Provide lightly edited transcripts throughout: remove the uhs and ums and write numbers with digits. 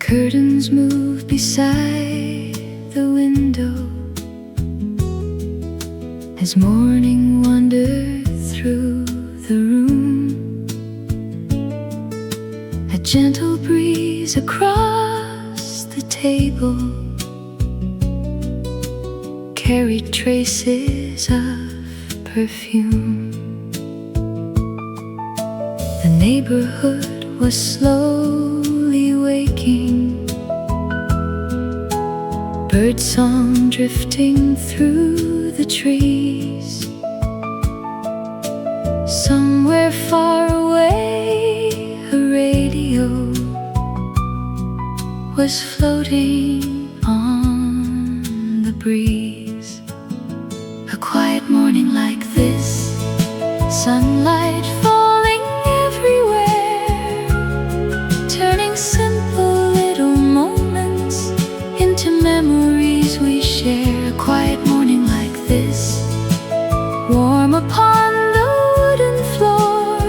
Curtains move beside the window as morning wandered through the room. A gentle breeze across the table carried traces of perfume. The neighborhood was slowly waking, birdsong drifting through the trees. Somewhere far away, a radio was floating on the breeze. A quiet morning like this, sunlight falling everywhere, turning simple little moments into memories we share. A quiet morning like this, warm upon the wooden floor,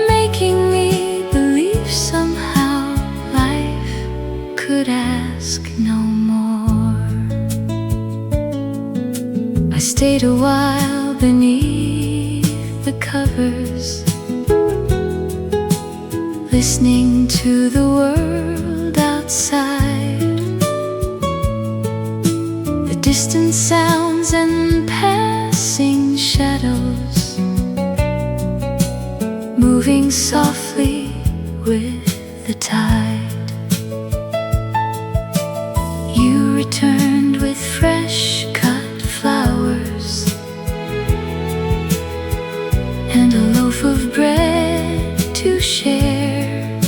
making me believe somehow life could ask no more. I stayed a while beneath the covers, listening to the world outside, the distant sounds and passing shadows, moving softly with the tide. You returned with fresh cut flowers and a loaf of bread to share,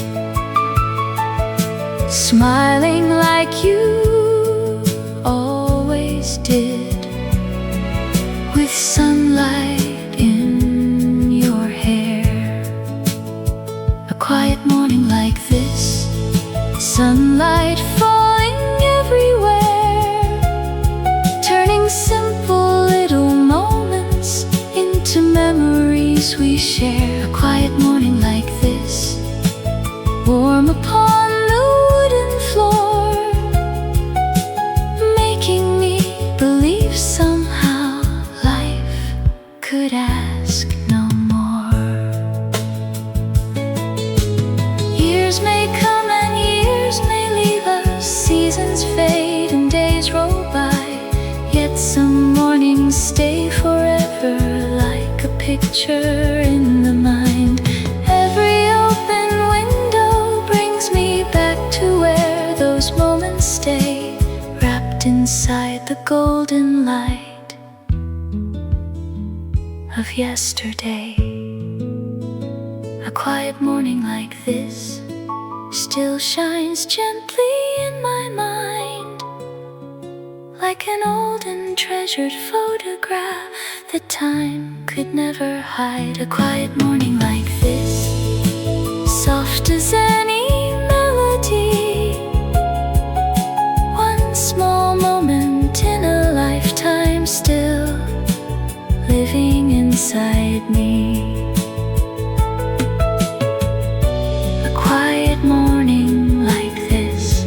smiling like you always did, with sunlight in your hair. A quiet morning like this, sunlight falling everywhere, turning simple little moments into memories we share. A quiet morning like this, warm upon the wooden floor, making me believe somehow life could ask no more. Years may come and years may leave us, seasons fade and days roll by, yet some mornings stay forever, like a picture in the mind. Every open window brings me back to where those moments stay, wrapped inside the golden light of yesterday. A quiet morning like this still shines gently in my mind, like an old and treasured photograph that time could never hide. A quiet morning like this, soft as any melody, one small moment in a lifetime still living inside me. A quiet morning like this,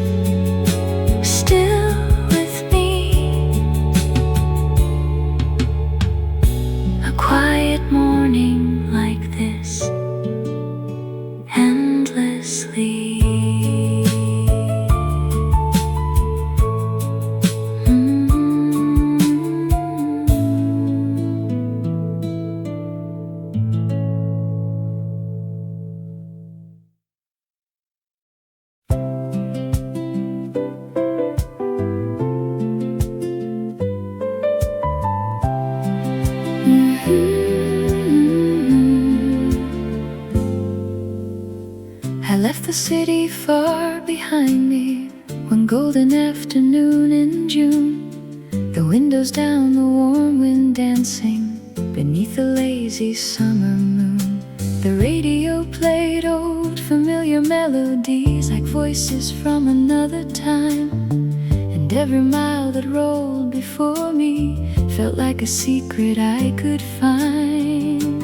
still with me. A quiet morning like this, endlessly. I left the city far behind me one golden afternoon in June. The windows down, the warm wind dancing beneath the lazy summer moon. The radio played old familiar melodies like voices from another time, and every mile that rolled before me felt like a secret I could find.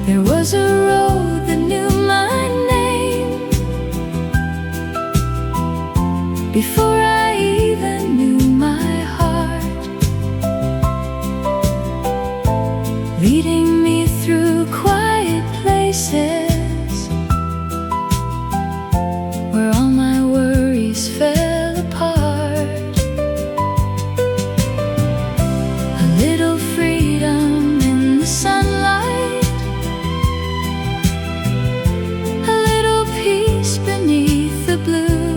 There was a road that knew my name, before I even knew my heart, leading me through quiet places where all my worries fell apart. A little freedom in the sunlight, a little peace beneath the blue,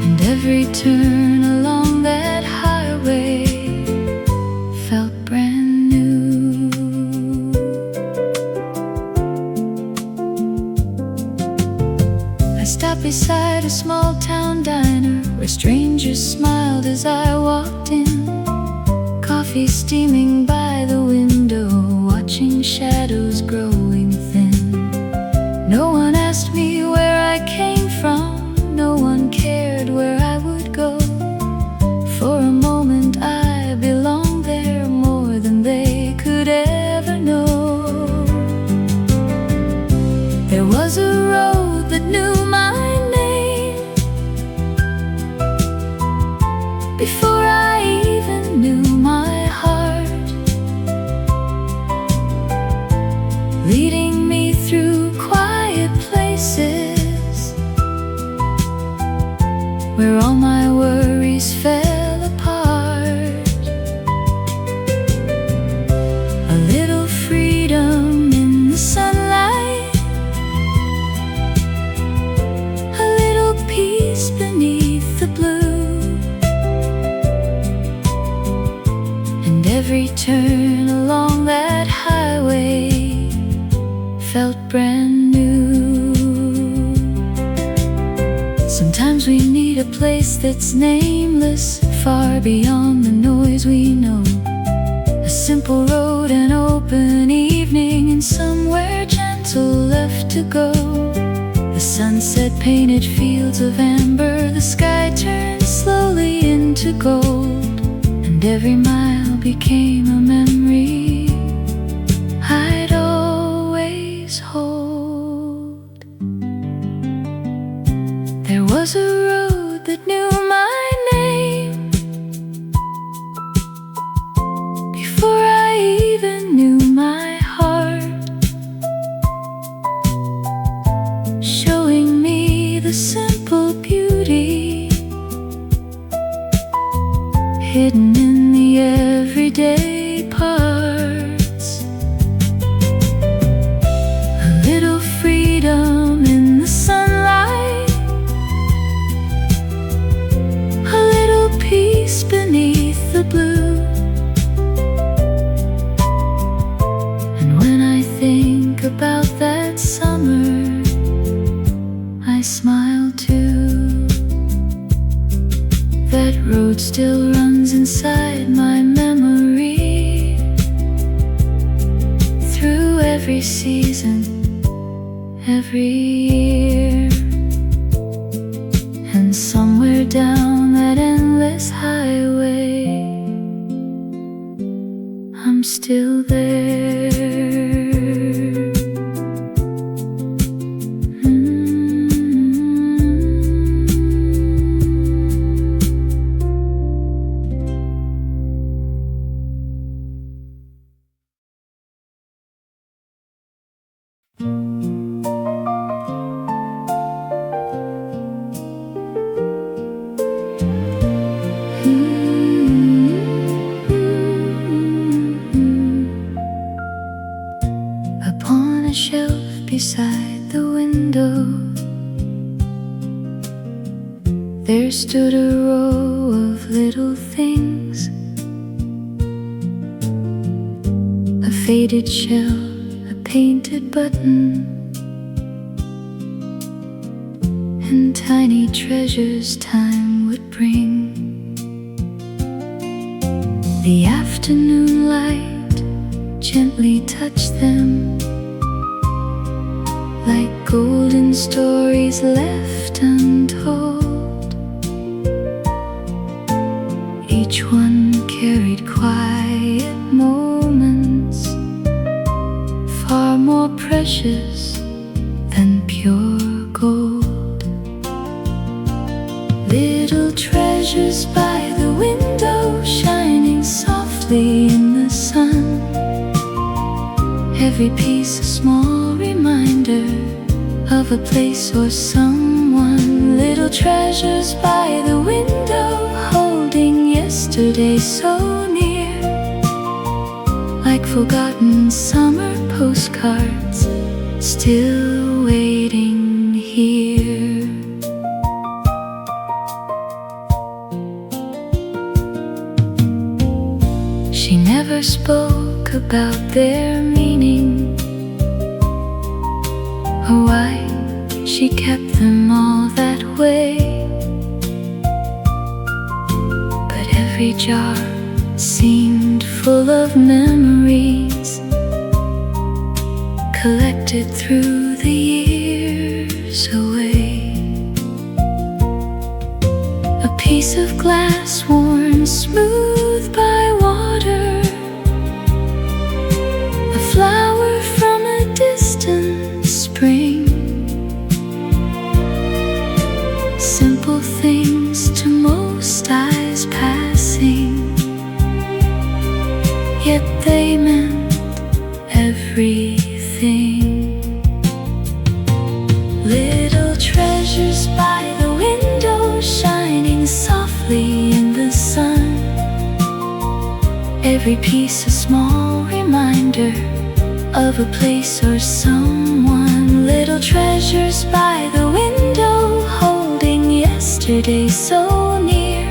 and every turn along that highway felt brand new. I stopped beside a small town diner where strangers smiled as I walked in. Coffee steaming by the window, watching shadows growing thin. No one asked me where I came from, no one cared where I would go. For a moment I belonged there more than they could ever know. There was a road that knew my name before I even knew my heart, leading me through quiet places where all my worries fell apart. A little freedom in the sunlight, a little peace beneath the blue, and every turn along that highway felt brand new. Sometimes we need a place that's nameless, far beyond the noise we know. A simple road, an open evening, and somewhere gentle left to go. The sunset painted fields of amber, the sky turned slowly into gold, and every mile became a memory I'd always hold. There was a road that knew my name before I even knew my heart, showing me the simple beauty hidden in the everyday parts. A little freedom in the sunlight, a little peace beneath the blue, and when I think about that summer, I smile too. That road still runs inside my memory, through every season, every year, and somewhere down that endless highway, I'm still there. Upon a shelf beside the window, there stood a row of little things. A faded shell, a painted button, and tiny treasures time would bring. The afternoon light gently touched them, like golden stories left untold. Each one carried quiet moments, far more precious than pure gold. Little treasures by the window, shining softly in the sun. Every piece a small reminder of a place or someone. Little treasures by the window, holding yesterday so near, like forgotten summer postcards, still waiting here. She never spoke about their meaning, or why she kept them all that way. But every jar seemed full of memories, collected through the years away. A piece of glass worn smooth by water, a flower from a distant spring. Simple things to most eyes passing, yet they meant everything. Little treasures by the window, shining softly in the sun. Every piece a small reminder of a place or someone. Little treasures by the window, holding yesterday so near,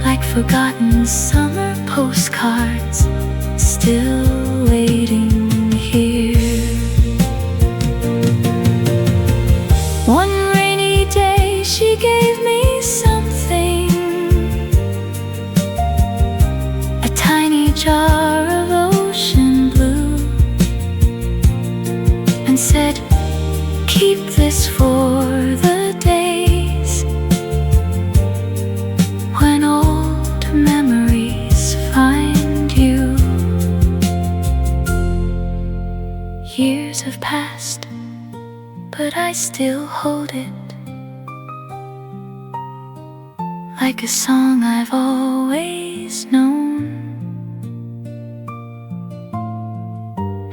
like forgotten summer postcards, still waiting here. One rainy day she gave me something, a tiny jar of ocean blue, and said, keep this for the days when old memories find you. Years have passed, but I still hold it, like a song I've always known.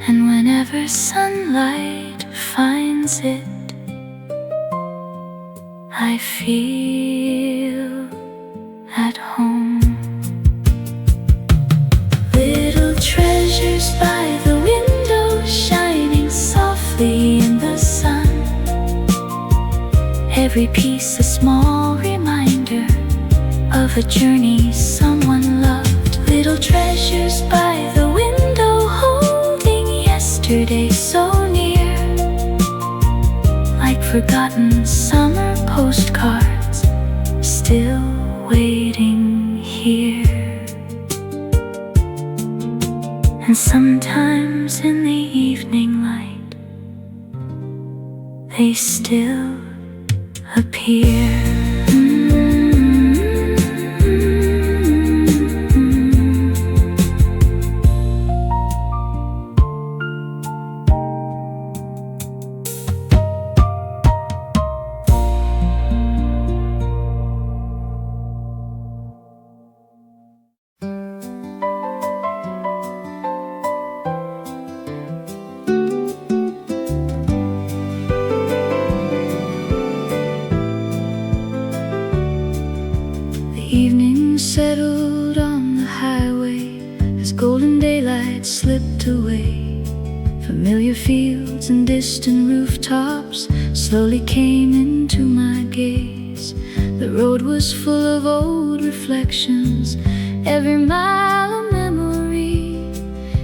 And whenever sunlight finds it, I feel at home. Little treasures by the window, shining softly in the sun. Every piece a small reminder of a journey someone loved. Little treasures by the window, holding yesterday so near, like forgotten summer postcards, still waiting here. And sometimes in the evening light, they still appear. Evening settled on the highway as golden daylight slipped away. Familiar fields and distant rooftops slowly came into my gaze. The road was full of old reflections, every mile a memory.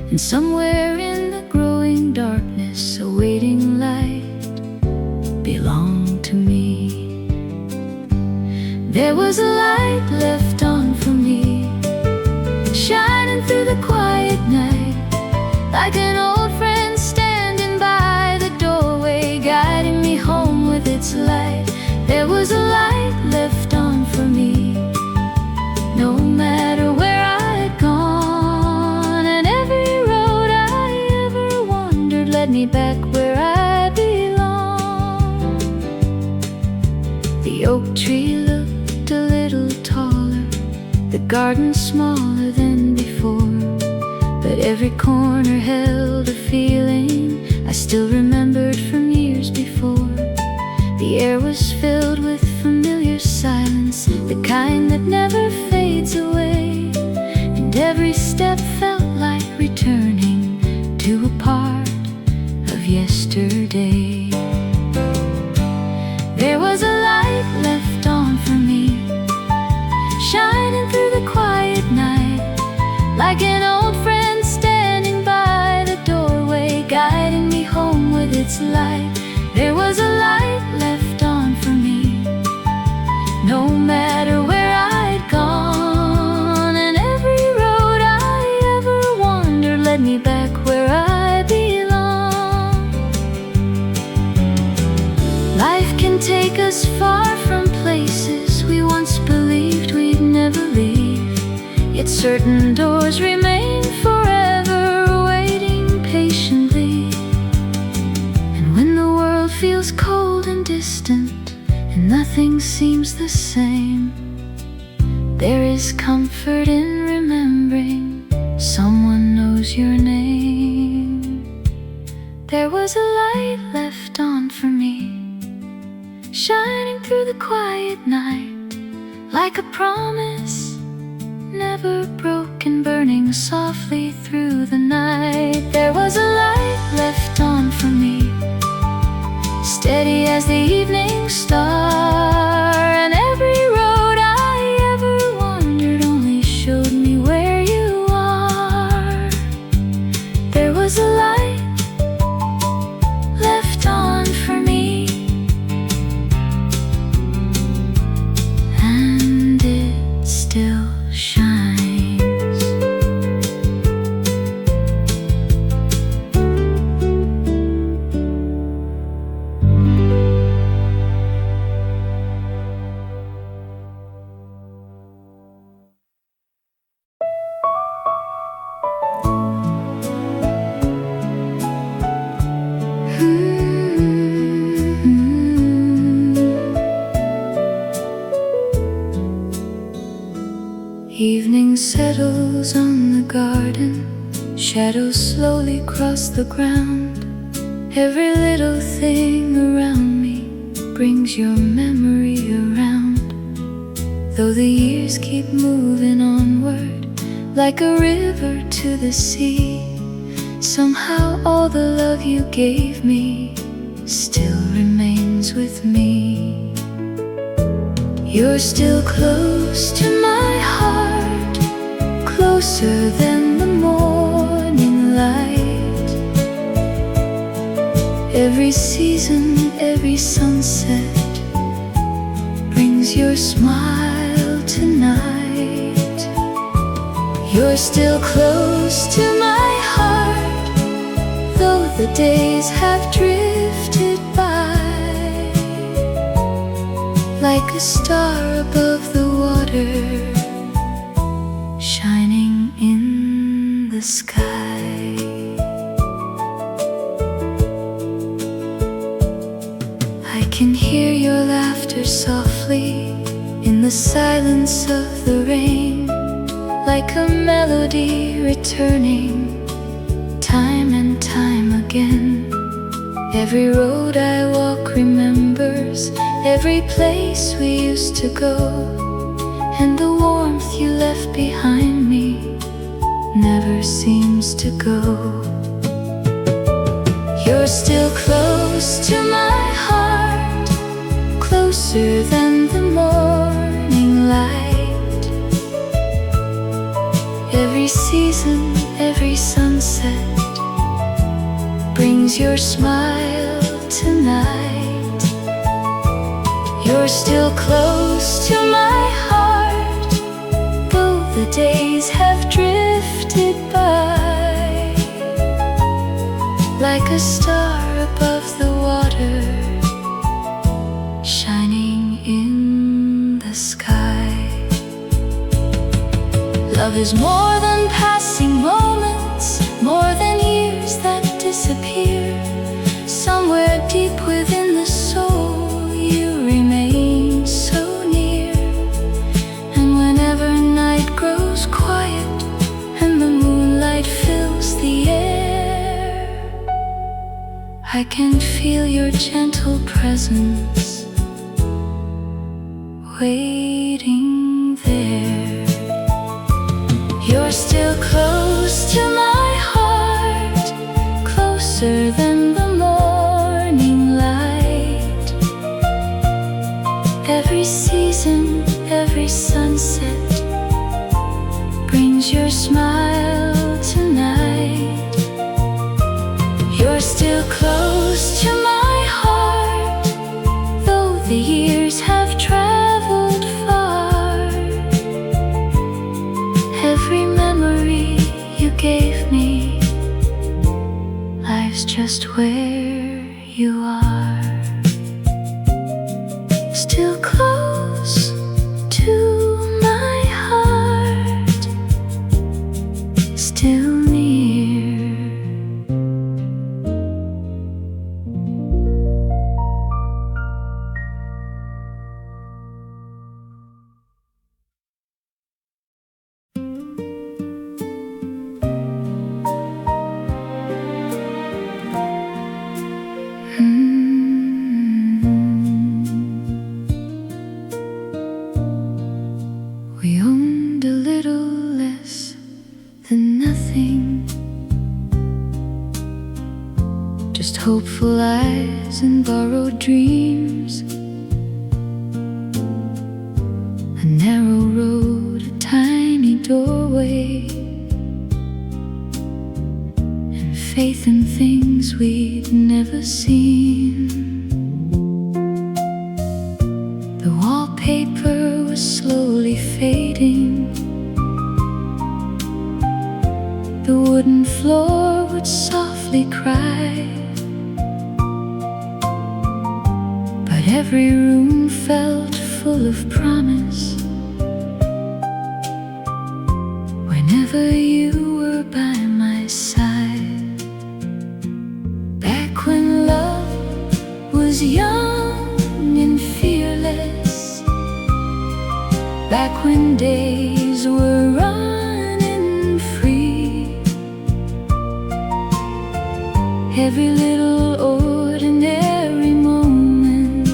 And somewhere in the growing darkness, a waiting light belonged to me. There was a light left on for me, shining through the quiet night, like an old friend standing by the doorway, guiding me home with its light. There was a light left on for me, no matter where I'd gone. And every road I ever wandered led me back where I belong. The oak tree looked garden smaller than before, but every corner held a feeling I still remembered from years before. The air was filled with familiar silence, the kind that never fades away, and every step felt like returning to a part of yesterday. There was a light left on for me, shining through the quiet night, like an old friend standing by the doorway, guiding me home with its light. There was a light left on for me, no matter where I'd gone, and every road I ever wandered led me back where I belong. Life can take us far from places we once believed we'd never leave, yet certain doors remain forever waiting patiently. And when the world feels cold and distant and nothing seems the same, there is comfort in remembering someone knows your name. There was a light left on for me, shining through the quiet night, like a promise never broken, burning softly through the night. There was a light left on for me, steady as the evening star, and every road I ever wandered only showed me where you are. There was a light left on for me, and it still shines. Evening settles on the garden, shadows slowly cross the ground. Every little thing around me brings your memory around. Though the years keep moving onward, like a river to the sea, somehow all the love you gave me still remains with me. You're still close to my heart, closer than the morning light. Every season, every sunset brings your smile tonight. You're still close to my heart, though the days have drifted by, like a star above the water, shining in the sky. I can hear your laughter softly in the silence of the rain, like a melody returning time and time again. Every road I walk remembers every place we used to go, and the warmth you left behind me never seems to go. You're still close to my heart, closer than the morning light. Every season, every sunset brings your smile tonight. You're still close to my heart, though the days have drifted by, like a star above the water, shining in the sky. Love is more than passing moments, more than years that disappear. Somewhere deep within the soul you remain so near, and whenever night grows I can feel your gentle presence waiting there. You're still close to my heart, closer than the morning light. Every season, every sunset brings your smile tonight. You're still close to my heart, though the years have traveled far. Every memory you gave me lies just where you are. Still close to my heart, still near. We owned a little less than nothing, just hopeful eyes and borrowed dreams. A narrow road, a tiny doorway, and faith in things we'd never seen. The wallpaper was slowly fading, the wooden floor would softly cry, but every room felt full of promise. Whenever you were by my side, back when love was young and fearless, back when days were running free, every little ordinary moment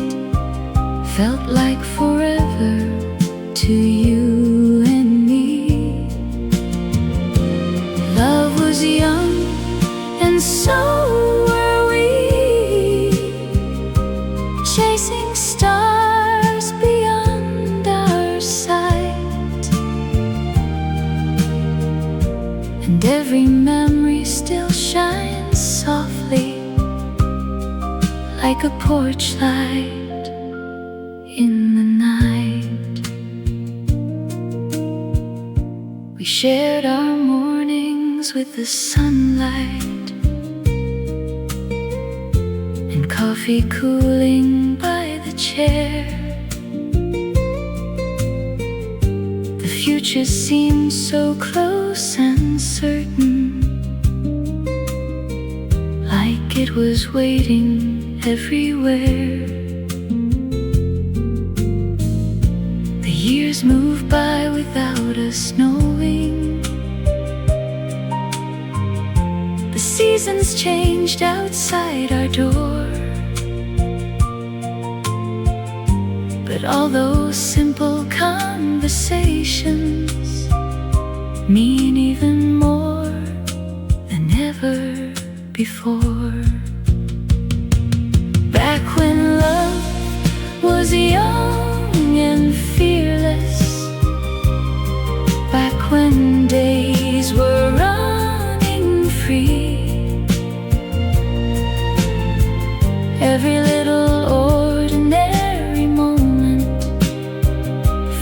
felt like forever to you and me. Love was young and so were we, chasing stars beyond our sight. And every memory still shines softly like a porch light in the night. We shared our mornings with the sunlight and coffee cooling by the chair. The future seemed so close and certain, like it was waiting everywhere. The years moved by without us knowing. The seasons changed outside our door. But all those simple conversations mean even more than ever before. Back when love was young and fearless, back when days were running free, every little ordinary moment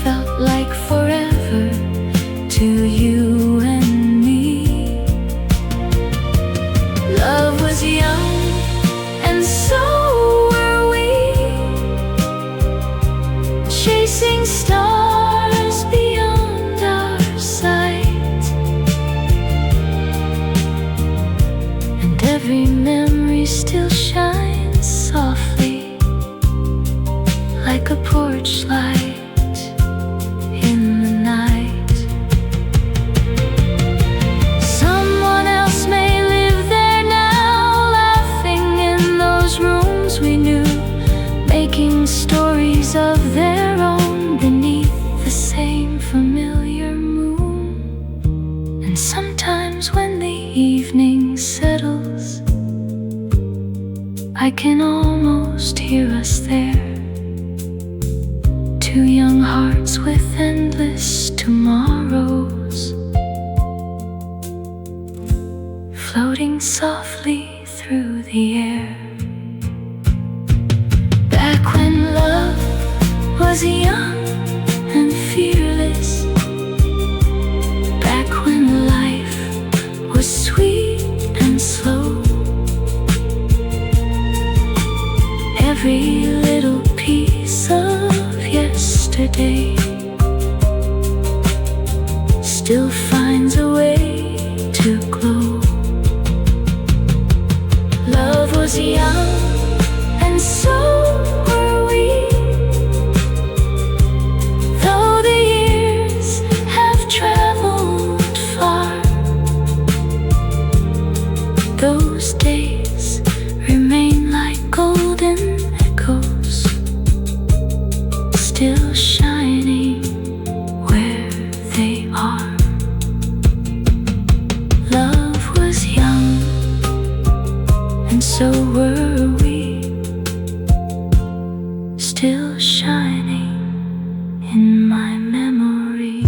felt like forever to you and me. Love was young and so were we, chasing stars beyond our sight. And every memory still shines softly like a porch light in the night. Someone else may live there now, laughing in writing stories of their own beneath the same familiar moon. And sometimes when the evening settles, I can almost hear us there, two young hearts with endless tomorrows, floating softly through the air. Back when love was young and fearless, back when life was sweet and slow, every little piece of yesterday still finds a way to glow. Love was young, and so were we. Though the years have traveled far, those days remain like golden echoes, still shining where they are. Love was young, and so were we, still shining in my memory.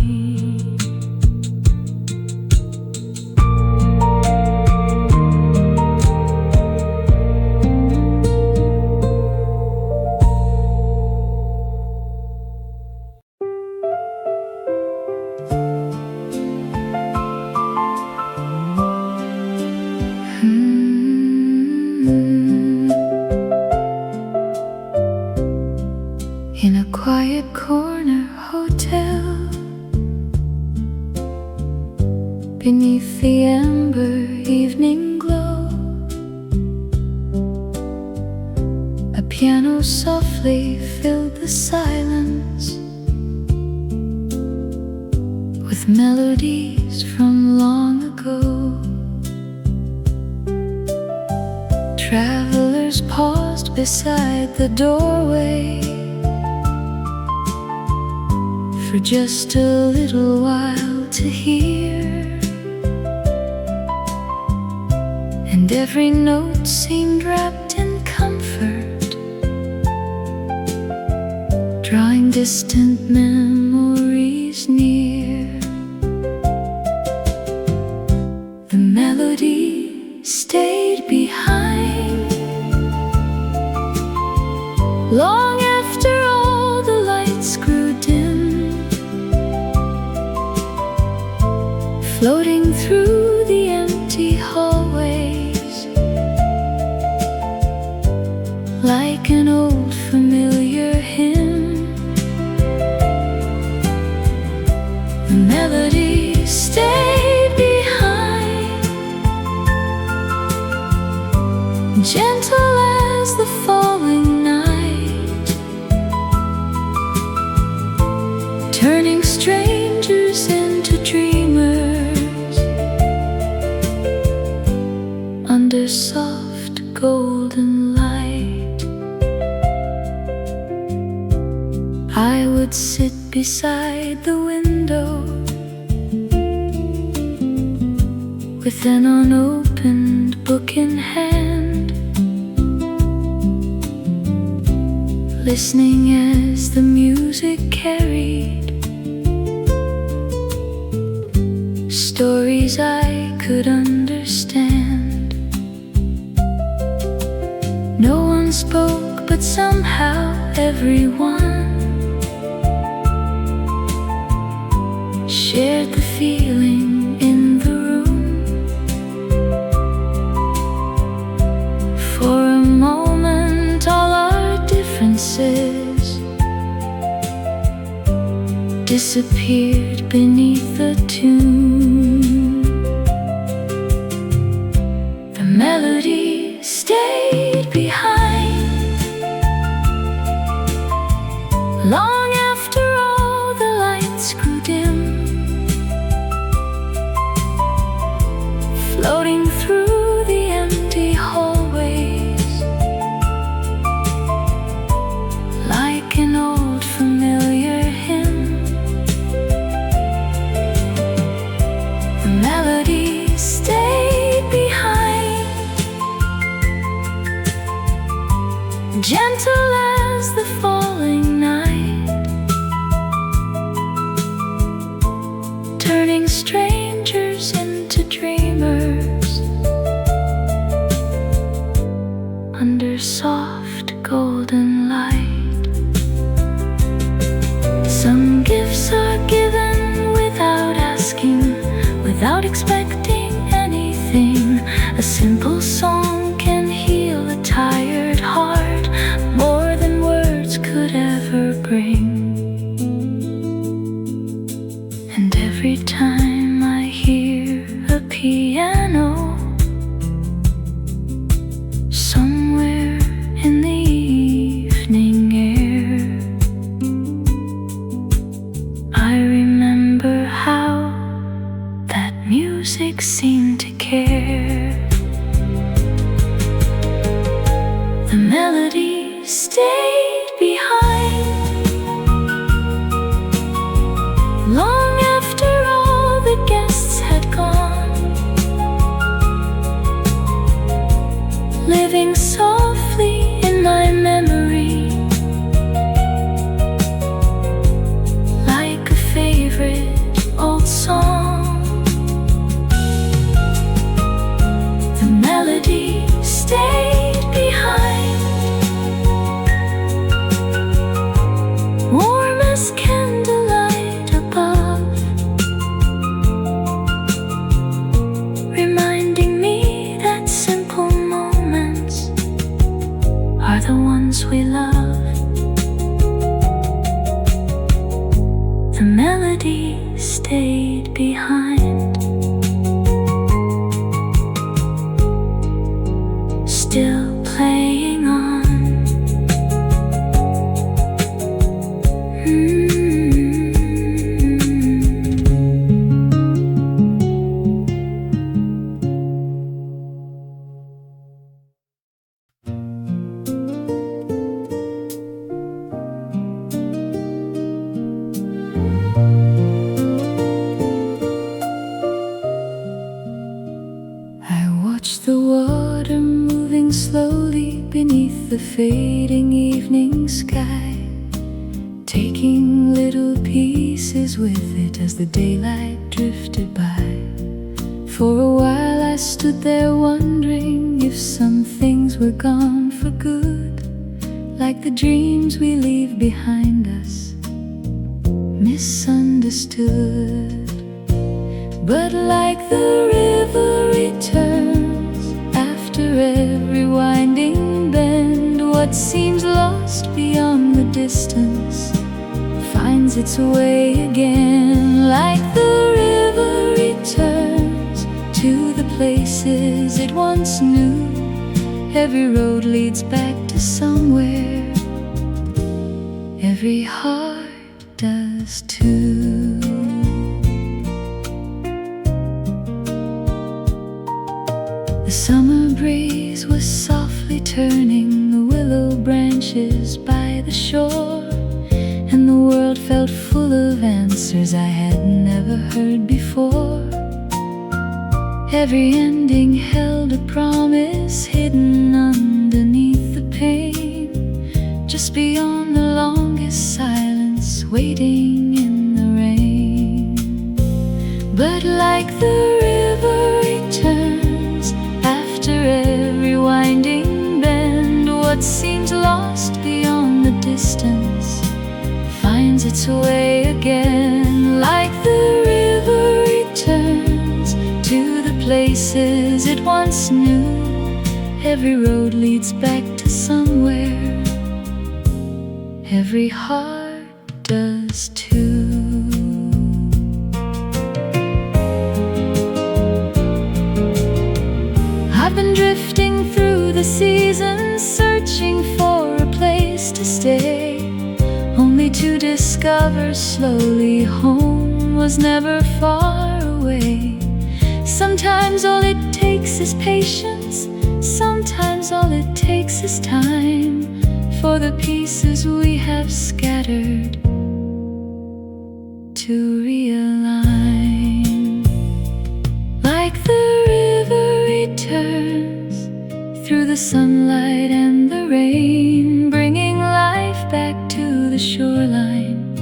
In a quiet corner hotel, beneath the amber evening glow, a piano softly filled the silence with melodies from long ago. Travelers paused beside the doorway for just a little while to hear, and every note seemed wrapped in comfort, drawing distant memories near. The melody stayed behind long after all the lights grew dim, floating through the empty hallways like an old familiar hymn. The melody stayed behind, gentle as the falling night, turning strangers into dreamers under soft golden light. I would sit beside the window with an unopened book in hand, listening as the music carried stories I could understand. No one spoke, but somehow everyone shared the feeling in the room. For a moment all our differences disappeared beneath the tune. The melody stayed behind long after all the lights grew dim, floating through the empty hallways gentle as the falling night, turning strangers into dreamers under soft golden light. Some gifts are given without asking, without expecting anything. A simple song can heal a tired heart more than words could ever bring. And every time I hear a piano somewhere in the evening air, I remember how that music seemed to care. The melody stayed behind long after all the guests had gone, living softly in my memory like a favorite old song. The melody stayed behind, warm as candlelight above, reminding me that simple moments are the ones we love. The melody stayed behind, still playing on. I watch the water moving slowly beneath the fading evening sky, taking little pieces with it as the daylight drifted by. For a while I stood there wondering if some things were gone for good, like the dreams we leave behind us, misunderstood. But like the river returns after every winding bend, what seems lost beyond the distance finds its way again. Like the river returns to the places it once knew, every road leads back to somewhere, every heart does too. The summer breeze was softly turning the willow branches by the shore, and the world felt full of answers I had never heard before. Every ending held a promise hidden underneath the pain, just beyond the longest silence waiting in the rain. But like the river returns after every winding bend, what seems lost beyond the distance finds its way again. Like the river returns to the places it once knew, every road leads back to somewhere, every heart does too. I've been drifting through the seasons, searching for a place to stay, only to discover slowly home was never far away. Sometimes all it takes is patience, sometimes all it takes is time for the pieces we have scattered to realign. Like the river returns through through the sunlight and the rain, bringing life back to the shoreline.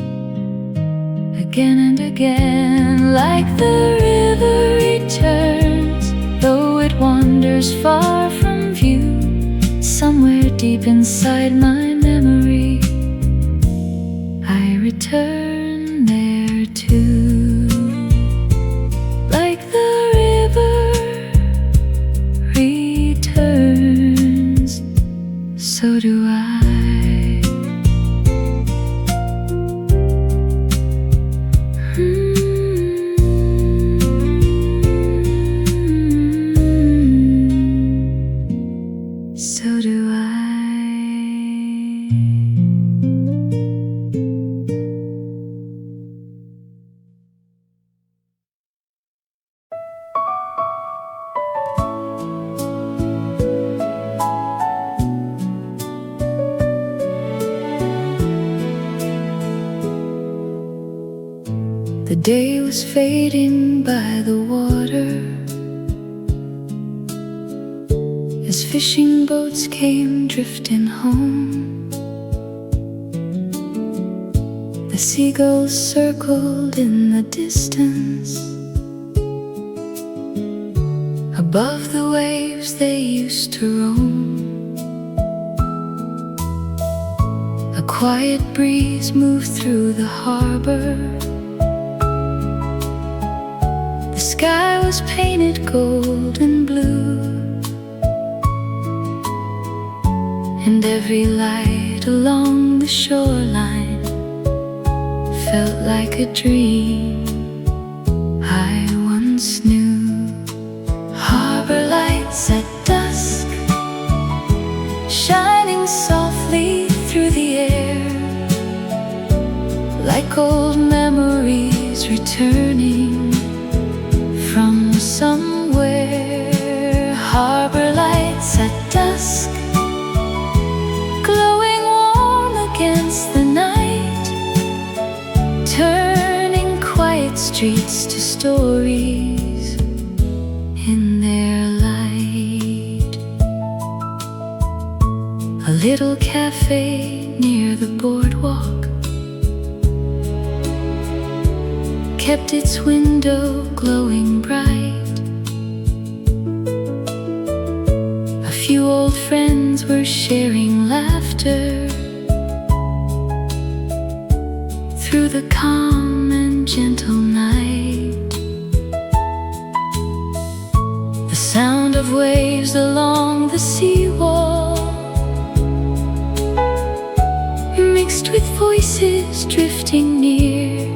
Again and again, like the river returns, though it wanders far from view, somewhere deep inside my memory, I return there too. Like the river returns, so do I. So do I. The day was fading by the water as fishing boats came drifting home. The seagulls circled in the distance. Above the waves they used to roam. A quiet breeze moved through the harbor. The sky was painted gold and blue, and every light along the shoreline felt like a dream I once knew. Harbor lights at dusk, shining softly through the air, like old memories returning from somewhere. Harbor lights at dusk, glowing warm against the night, turning quiet streets to stories in their light. A little cafe near the boardwalk kept its window glowing bright. A few old friends were sharing laughter through the calm and gentle night. The sound of waves along the seawall mixed with voices drifting near,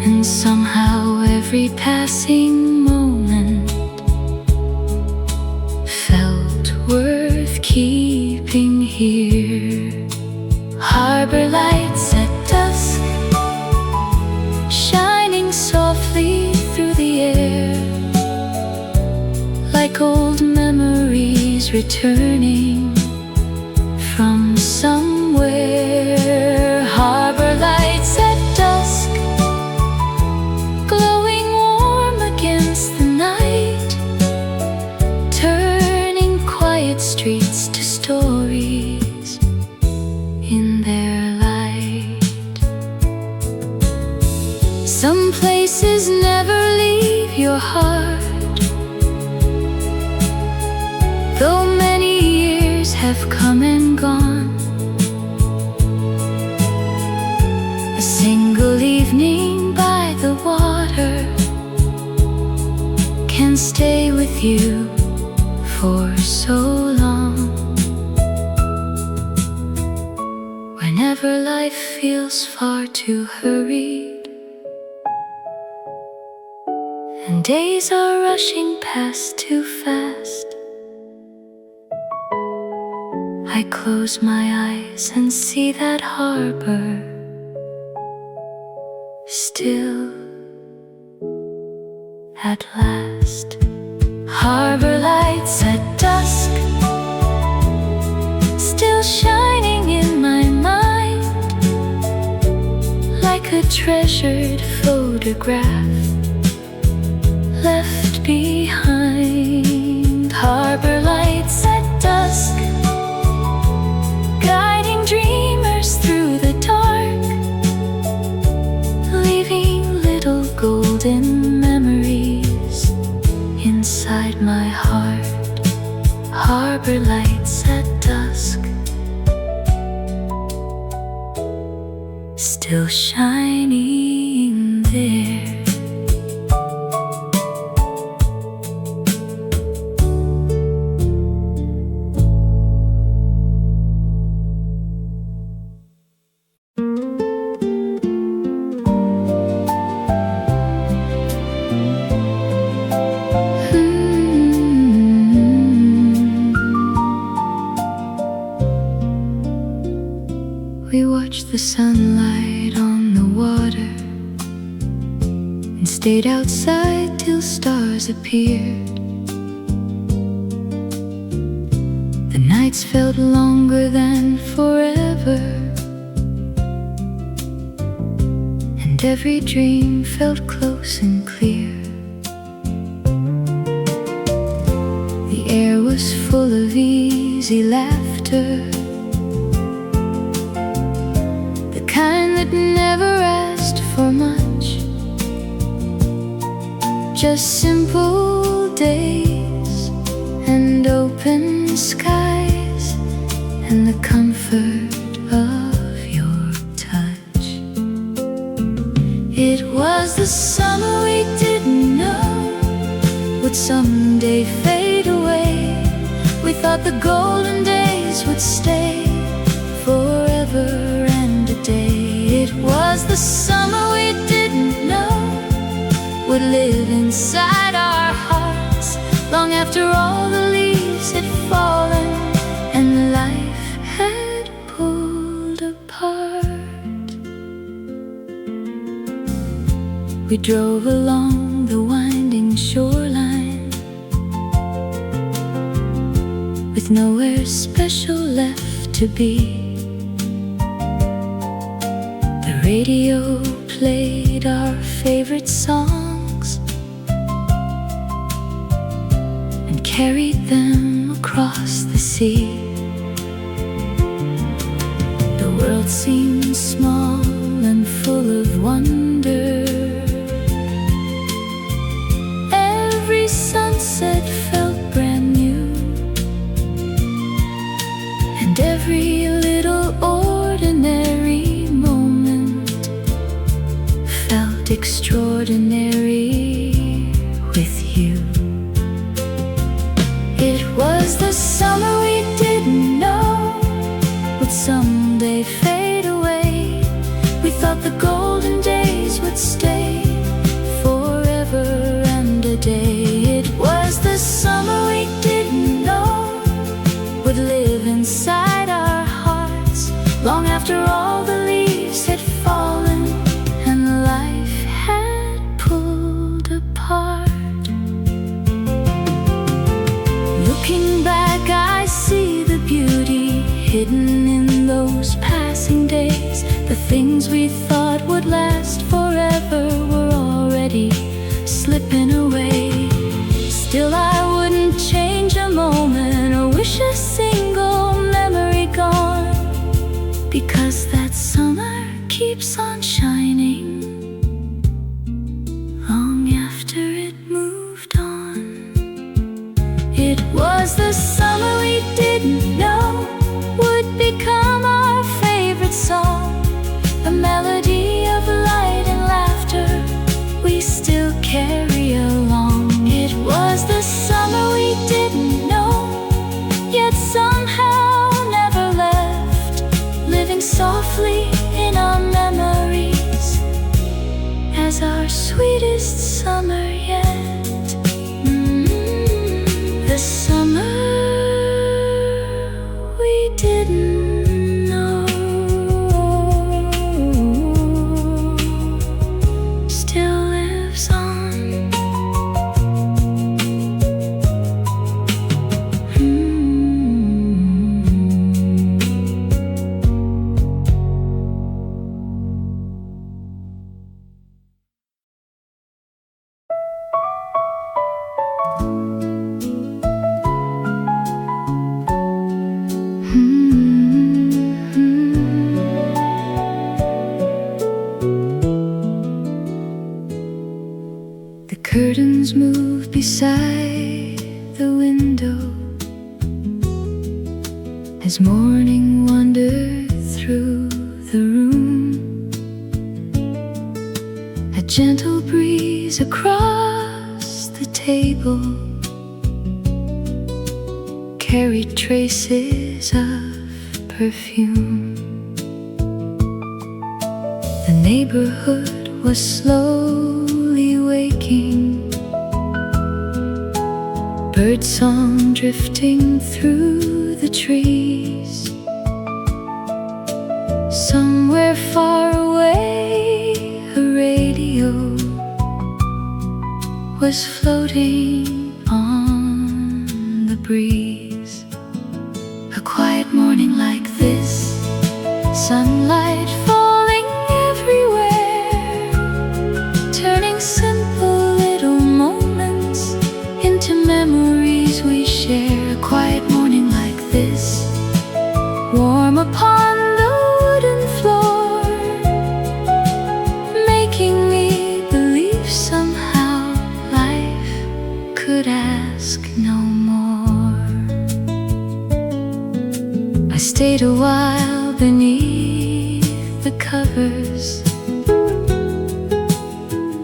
and somehow every passing moment felt worth keeping here. Harbor lights at dusk, shining softly through the air, like old memories returning from somewhere. Harbor lights at dusk, glowing warm against the night, turning quiet streets to stories in their light. Some places never leave your heart, though many years have come and gone. A single evening by the water can stay with you for so long. Whenever life feels far too hurried and days are rushing past too fast, I close my eyes and see that harbor still at last. Harbor lights at dusk, still shining in my mind, like a treasured photograph left behind. harbor lights at dusk, still shining there. We watched the sunlight on the water and stayed outside till stars appeared. The nights felt longer than forever, and every dream felt close and clear. The air was full of easy laughter, kind that never asked for much, just simple days and open skies and the comfort of your touch. It was the summer we didn't know would someday fade away. We thought the golden days would stay forever. It was the summer we didn't know would live inside our hearts long after all the leaves had fallen and life had pulled apart. We drove along the winding shoreline with nowhere special left to be. Radio played our favorite songs and carried them across the sea. The world seemed small and full of wonder. Every sunset felt brand new, and every little ordinary extraordinary with you. It was the summer we didn't know would someday fade away. We thought the golden days would stay forever and a day. It was the summer we didn't know would live inside our hearts long after all the leaves had fallen and life apart. Looking back, I see the beauty hidden in those passing days. The things we thought would last forever were already slipping away. Still, I wouldn't change a moment or wish a single memory gone, because that summer keeps on shining was the summer we didn't know would become our favorite song, a melody of light and laughter we still carry along. It was the summer we didn't know, yet somehow never left, living softly in our memories as our sweetest summer yet. The summer we didn't know still lives on. The curtains move beside the window, as morning wandered through the room. A gentle breeze across the table carried traces of perfume. The neighborhood was slowly waking, birdsong drifting through the trees. Somewhere far away, a radio was floating on the breeze. A quiet morning like this, sunlight falling everywhere, turning simple little moments into memories we share. A quiet morning like this, warm upon the wooden floor, making me believe somehow life could ask no more. I stayed a while beneath the covers,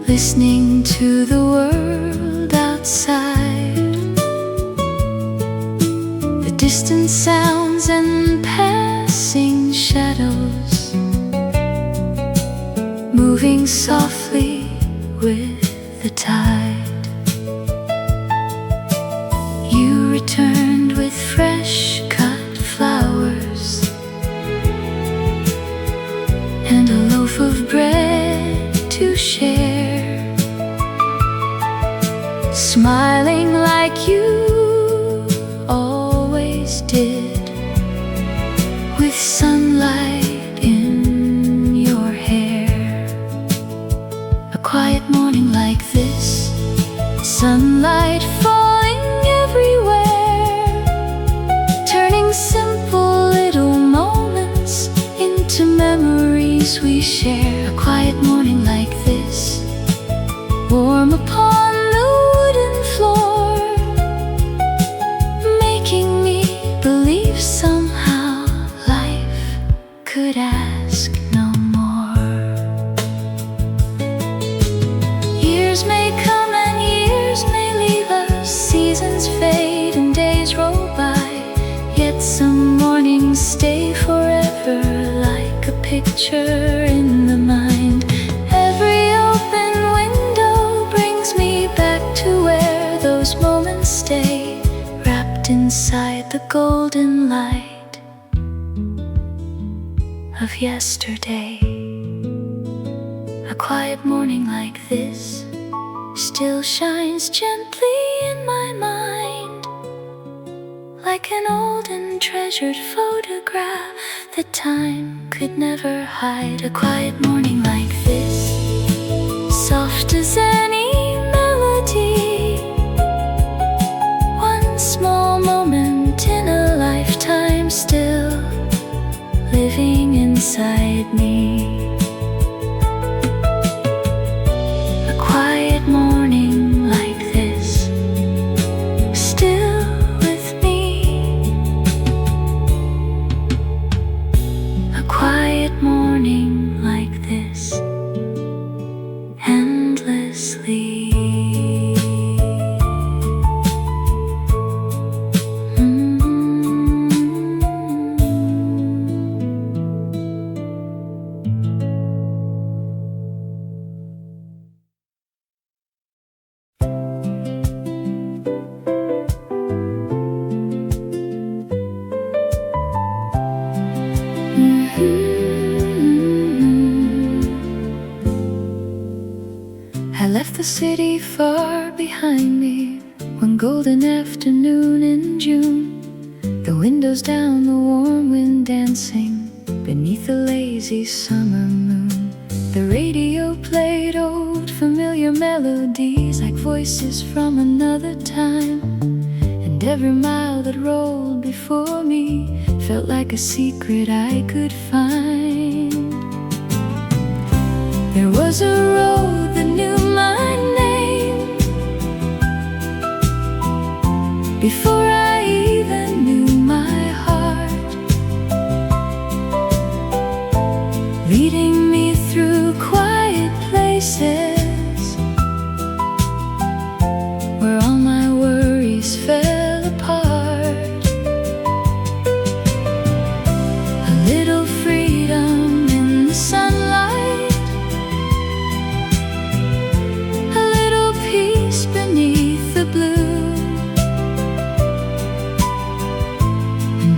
listening to the world outside, the distant sounds and passing shadows, moving softly with the tide. You returned with fresh cut flowers and a loaf of bread to share, smiling like you always did, with sunlight in your hair. A quiet morning like this, sunlight falling everywhere, turning simple little moments into memories we share. A quiet morning like this, warm upon the wooden floor, making me believe somehow life could ask no more. Years may come and years may leave us, seasons fade and days roll by, yet some mornings stay forever, like a picture in the mind. Every open window brings me back to where those moments stay, wrapped inside the golden light of yesterday. A quiet morning like this still shines gently in my mind, like an old and treasured photograph that time could never hide. A quiet morning like this, soft as any melody, one small moment in a lifetime still living inside me. A quiet morning like this, still with me. A quiet morning like this, endlessly. I left the city far behind me one golden afternoon in June. The windows down, the warm wind dancing beneath a lazy summer moon. The radio played old familiar melodies like voices from another time, and every mile that rolled before me felt like a secret I could find. There was a road that knew my name before I even knew my heart.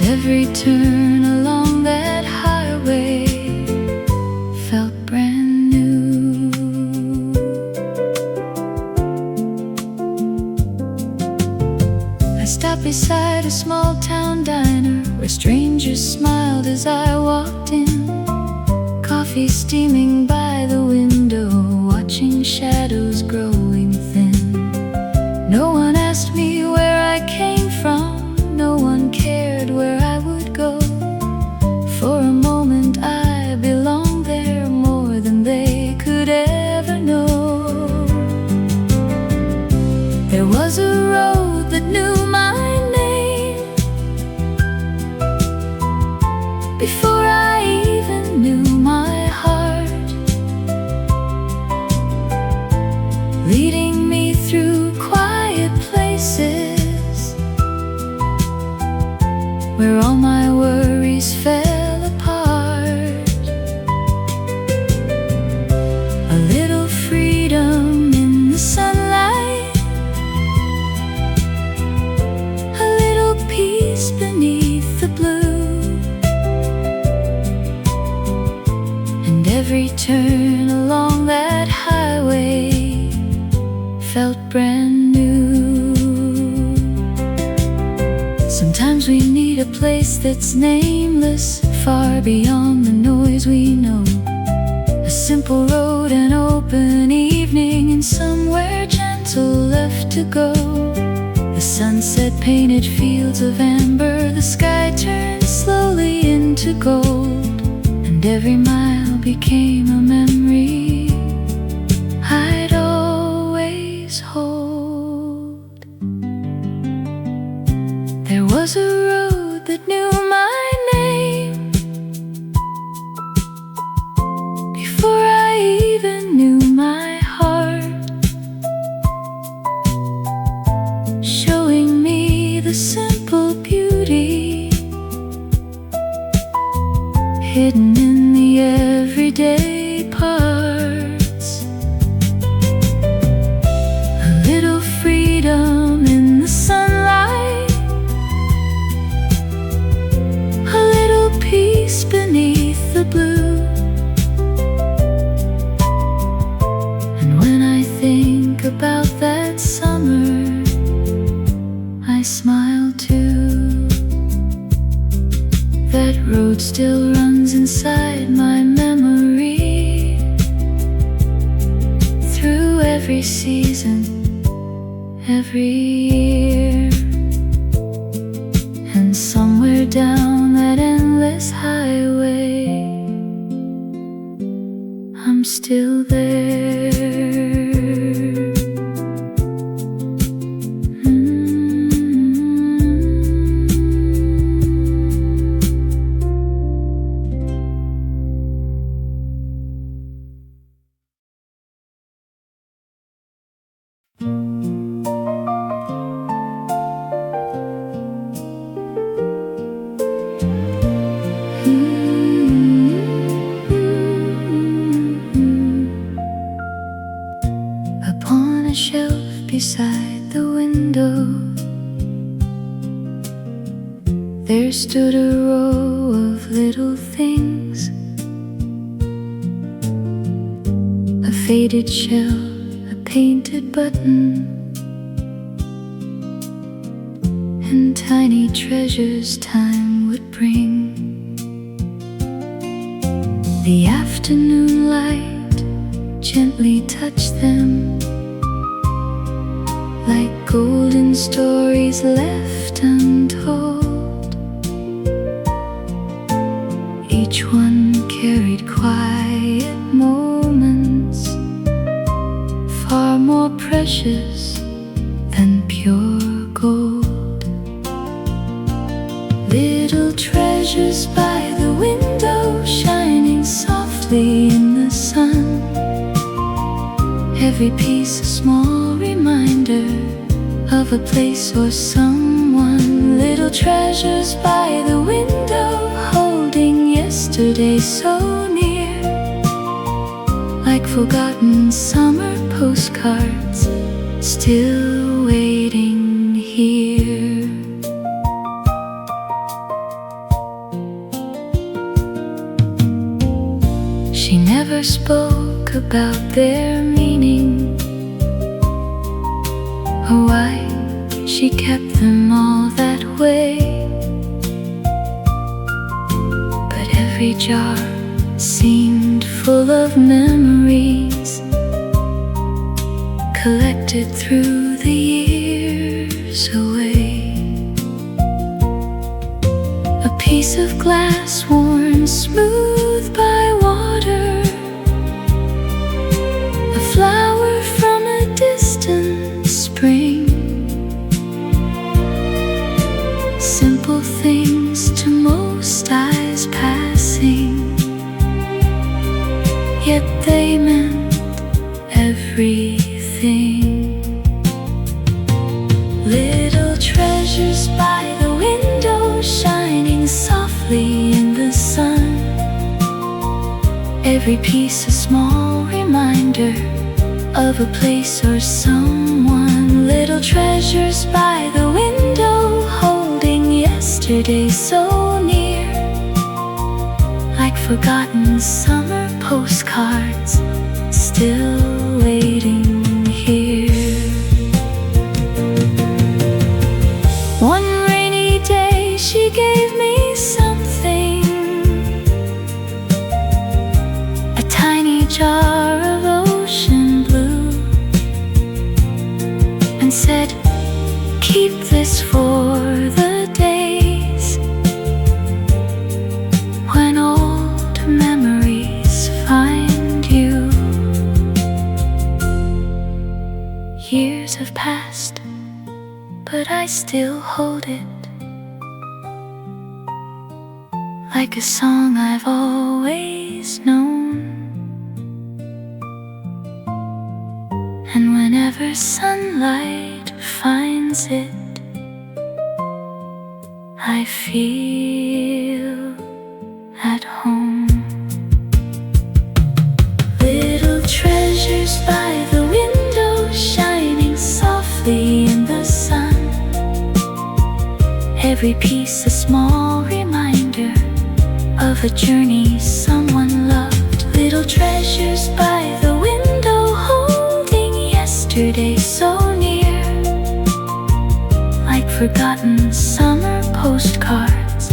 every turn along that highway felt brand new. I stopped beside a small town diner where strangers smiled as I walked in. Coffee steaming by the window, watching shadows growing thin. No one asked me where I came from, no one cared where I would go. For a moment I belonged there more than they could ever know. There was a road that knew my name before I even knew my heart, leading me through quiet places where all my worries fell apart. A little freedom in the sunlight, a little peace beneath the blue, and every turn along that highway felt brand new. Sometimes we need a place that's nameless, far beyond the noise we know. A simple road, an open evening, and somewhere gentle left to go. The sunset painted fields of amber, the sky turned slowly into gold, and every mile became a memory I'd always hold. There was a road that knew my name before I even knew my heart, showing me the simple beauty hidden in the everyday parts. A little freedom in the sunlight, a little peace beneath the blue. And when I think about that summer, I smile too. That road still runs inside my memory, through every season, every year, and somewhere down that endless highway, I'm still there. Upon a shelf beside the window, there stood a row of little things. A faded shell, a painted button, and tiny treasures time would bring. The afternoon light gently touched them, like golden stories left untold. Each one carried quiet moments, far more precious than pure gold. Little treasures by the window, shining softly in the sun. Every piece a small reminder of a place or someone. Little treasures by the window, holding yesterday so near, like forgotten summer postcards, still waiting here. never spoke about their meaning, or why she kept them all that way. But every jar seemed full of memories, collected through the years away. A piece of glass worn smooth by water, a flower from a distant spring. Simple things to most eyes passing, yet they meant everything. Little treasures by the window, shining softly in the sun. Every piece a small reminder of a place or someone. Little treasures by the window, holding yesterday so near, like forgotten summer postcards, still waiting here. One rainy day she gave me something, a tiny jar of ocean blue, and said, keep this for the days when old memories find you. Years have passed, but I still hold it, like a song I've always known. And whenever sunlight finds it, I feel at home. Little treasures by the window, shining softly in the sun. Every piece a small reminder of a journey someone loved. Little treasures by the window, holding yesterday so near, like forgotten summer postcards,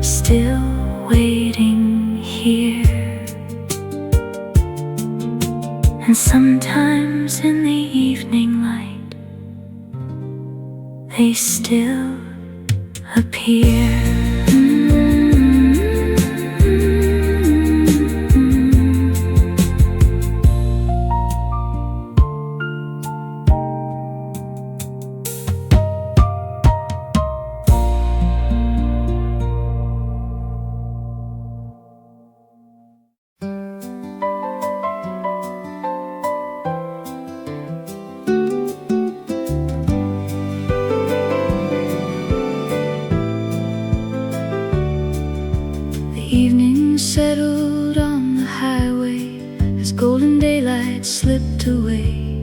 still waiting here. And sometimes in the evening light, they still appear. Evening settled on the highway as golden daylight slipped away.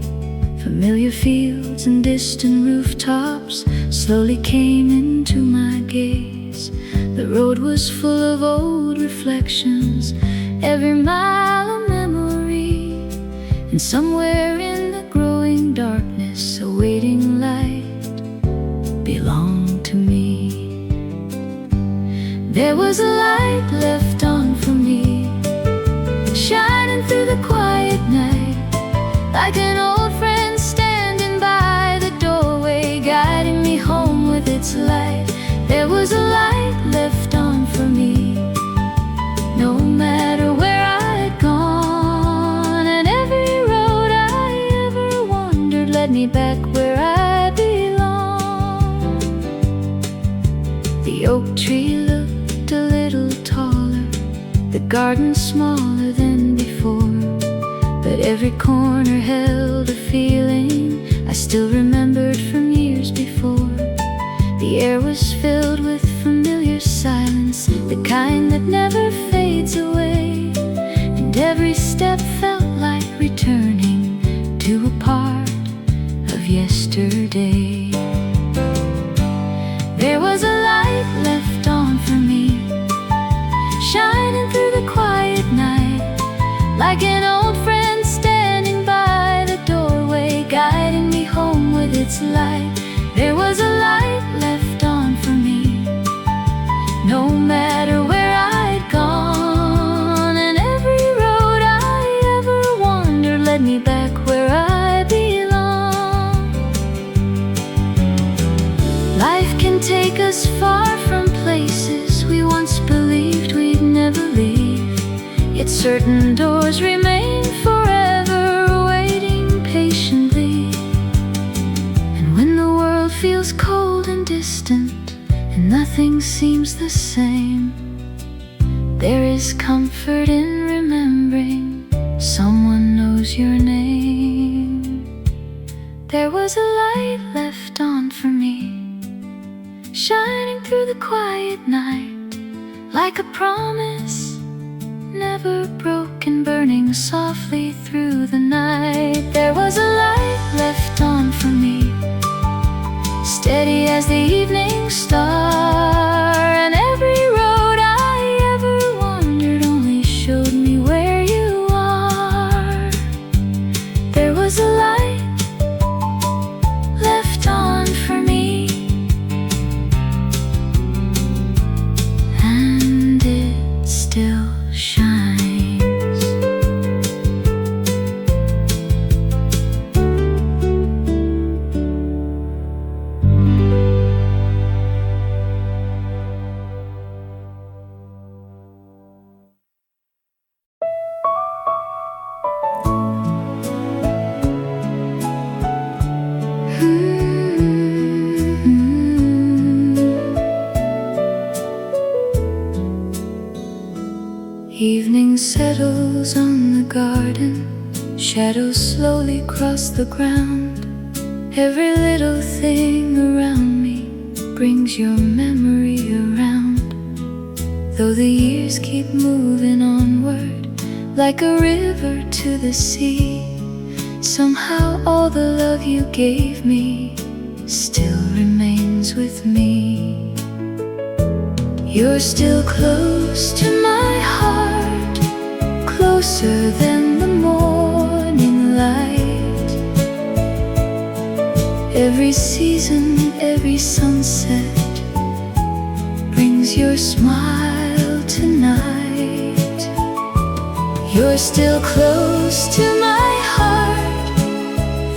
Familiar fields and distant rooftops slowly came into my gaze. The road was full of old reflections, every mile a memory, and somewhere in the growing darkness a waiting light belonged to me. There was a light left on for me, shining through the quiet night, like an old friend standing by the doorway, guiding me home with its light. There was a light left on for me, no matter where I'd gone, and every road I ever wandered led me back where I belong. The oak tree looked a little taller, the garden smaller than before, but every corner held a feeling I still remembered from years before. The air was filled with familiar silence, the kind that never fades away, and every step felt like returning to a part of yesterday. There was a light left on for me, shining through the quiet night, like Certain doors remain forever, waiting patiently. And when the world feels cold and distant, and nothing seems the same, there is comfort in remembering someone knows your name. There was a light left on for me, shining through the quiet night, like a promise never broken, burning softly through the night. There was a light left on for me, steady as the evening star, and every road I ever wandered only showed me where you are. There was a light left on for me, and it still shines. Evening settles on the garden, shadows slowly cross the ground. Every little thing around me brings your memory around. Though the years keep moving onward, like a river to the sea, somehow all the love you gave me still remains with me. You're still close to my heart, closer than the morning light. Every season, every sunset brings your smile tonight. You're still close to my heart,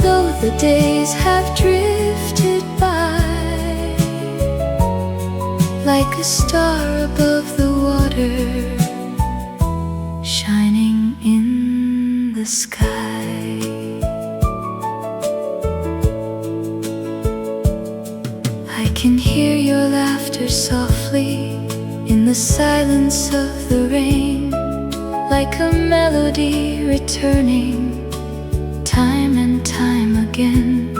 though the days have drifted by. Like a star above the water, shining in the sky. I can hear your laughter softly in the silence of the rain, like a melody returning time and time again.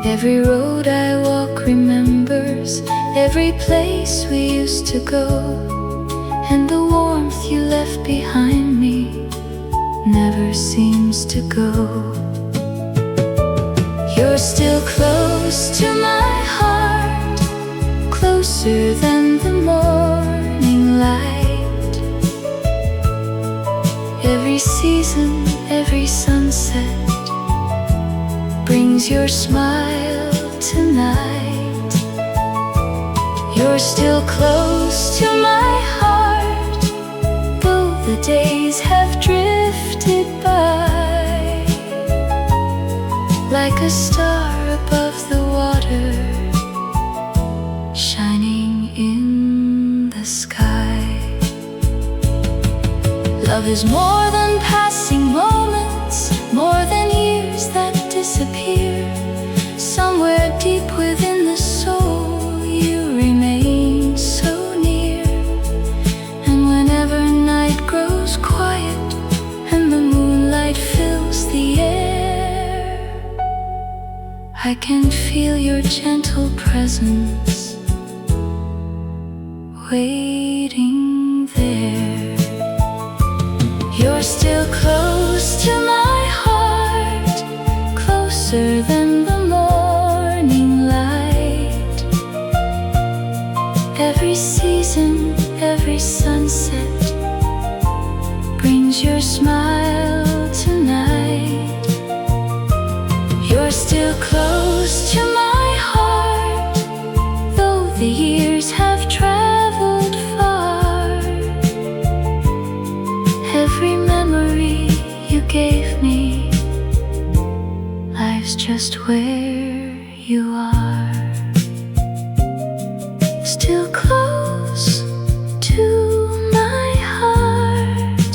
Every road I walk remembers every place we used to go, and the warmth you left behind me never seems to go. You're still close to my heart, closer than the morning light. Every season, every sunset brings your smile tonight. You're still close to my heart, though the days have drifted by. Like a star above the water, shining in the sky. Love is more than passing moments, more than years that disappear. Somewhere deep within the soul you remain so near. And whenever night grows quiet and the moonlight fills the air, I can feel your gentle presence waiting there. You're still close to my heart, closer than the morning light. Every season, every sunset brings your smile tonight. You're still close to my heart, though the years have traveled far. Every memory you gave me lies just where you are. Still close to my heart,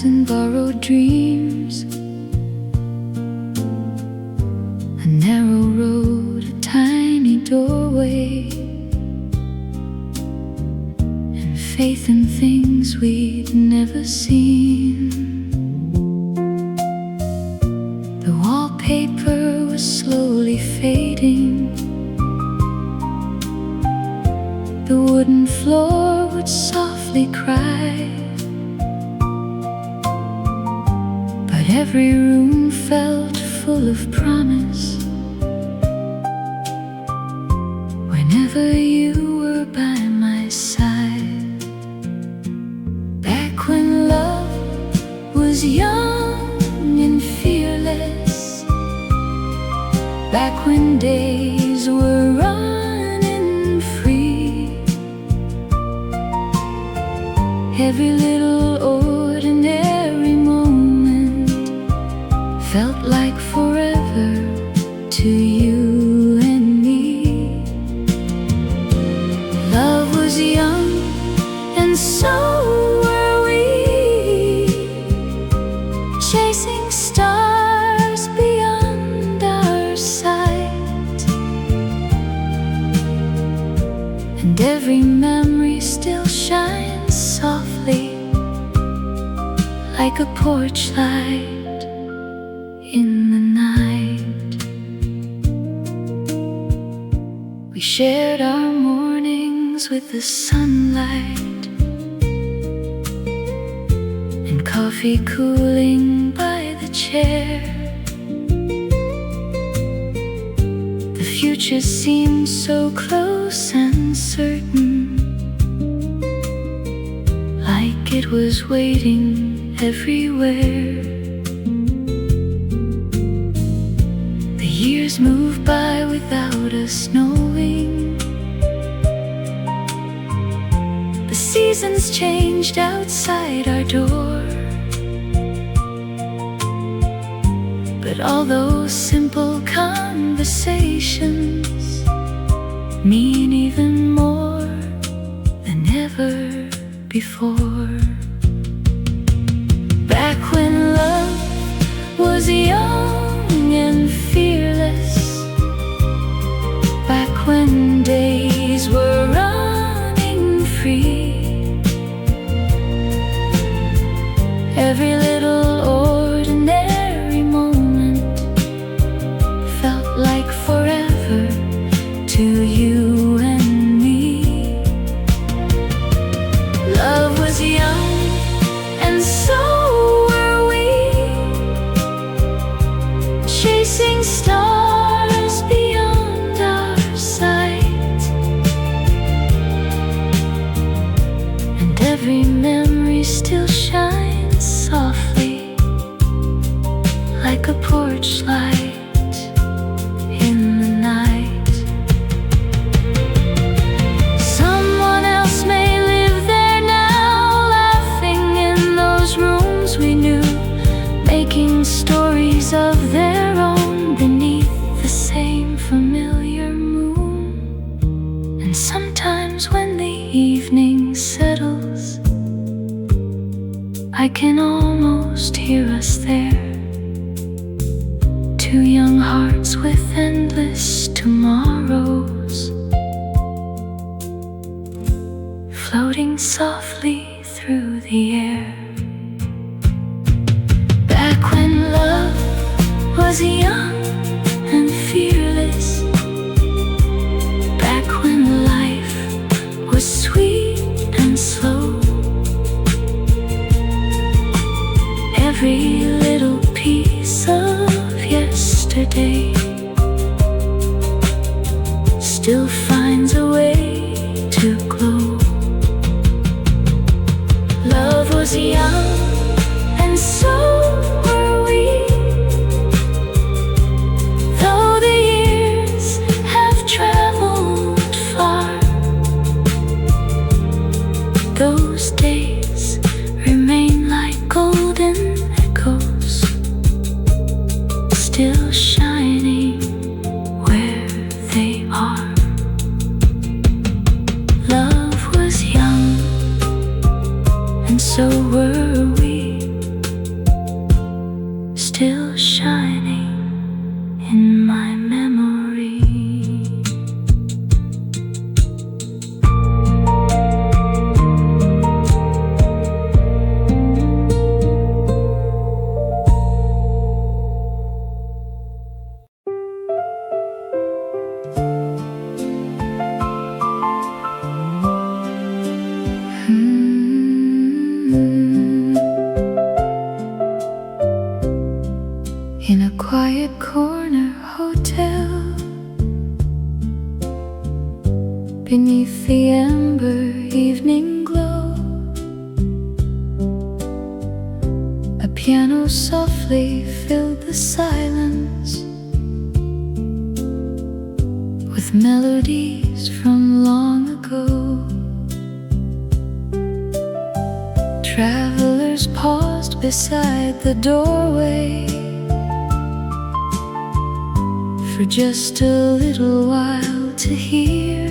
and borrowed dreams. A narrow road, a tiny doorway, and faith in things we'd never seen. The wallpaper was slowly fading. The wooden floor would softly cry, but every room felt full of promise. Whenever you were by my side, back when love was young and fearless, back when days were running free, every little ordinary moment felt like forever to you and me. Love was young and so were we, chasing stars beyond our sight, and every memory still shines softly like a porch light in the night. We shared our mornings with the sunlight and coffee cooling by the chair. The future seemed so close and certain, like it was waiting everywhere. The years moved by without us knowing. The seasons changed outside our door, but all those simple conversations mean even more than ever before. Back when love was young and fearless, back when days were running free, every little ordinary moment felt like forever to you and me. Love was young and so were we, chasing stars beyond our sight, and every memory still shines softly like a porch light in the night. Someone else may live there now, laughing in those rooms we knew, making stories of their own beneath the same familiar moon. And sometimes when the evening settles, I can almost hear us there, two young hearts with endless tomorrows, floating softly through the air. Back when love was young and fearless, back when life was sweet and slow, every little piece of yesterday still finds a way to glow. Love was young and so were we, though the years have traveled far, those days remain like golden echoes, still shining where they are. Love was young and so were we, shining in my memory. In a quiet corner hotel, beneath the amber evening glow, a piano softly filled the silence with melodies from long ago. Travelers paused beside the doorway for just a little while to hear,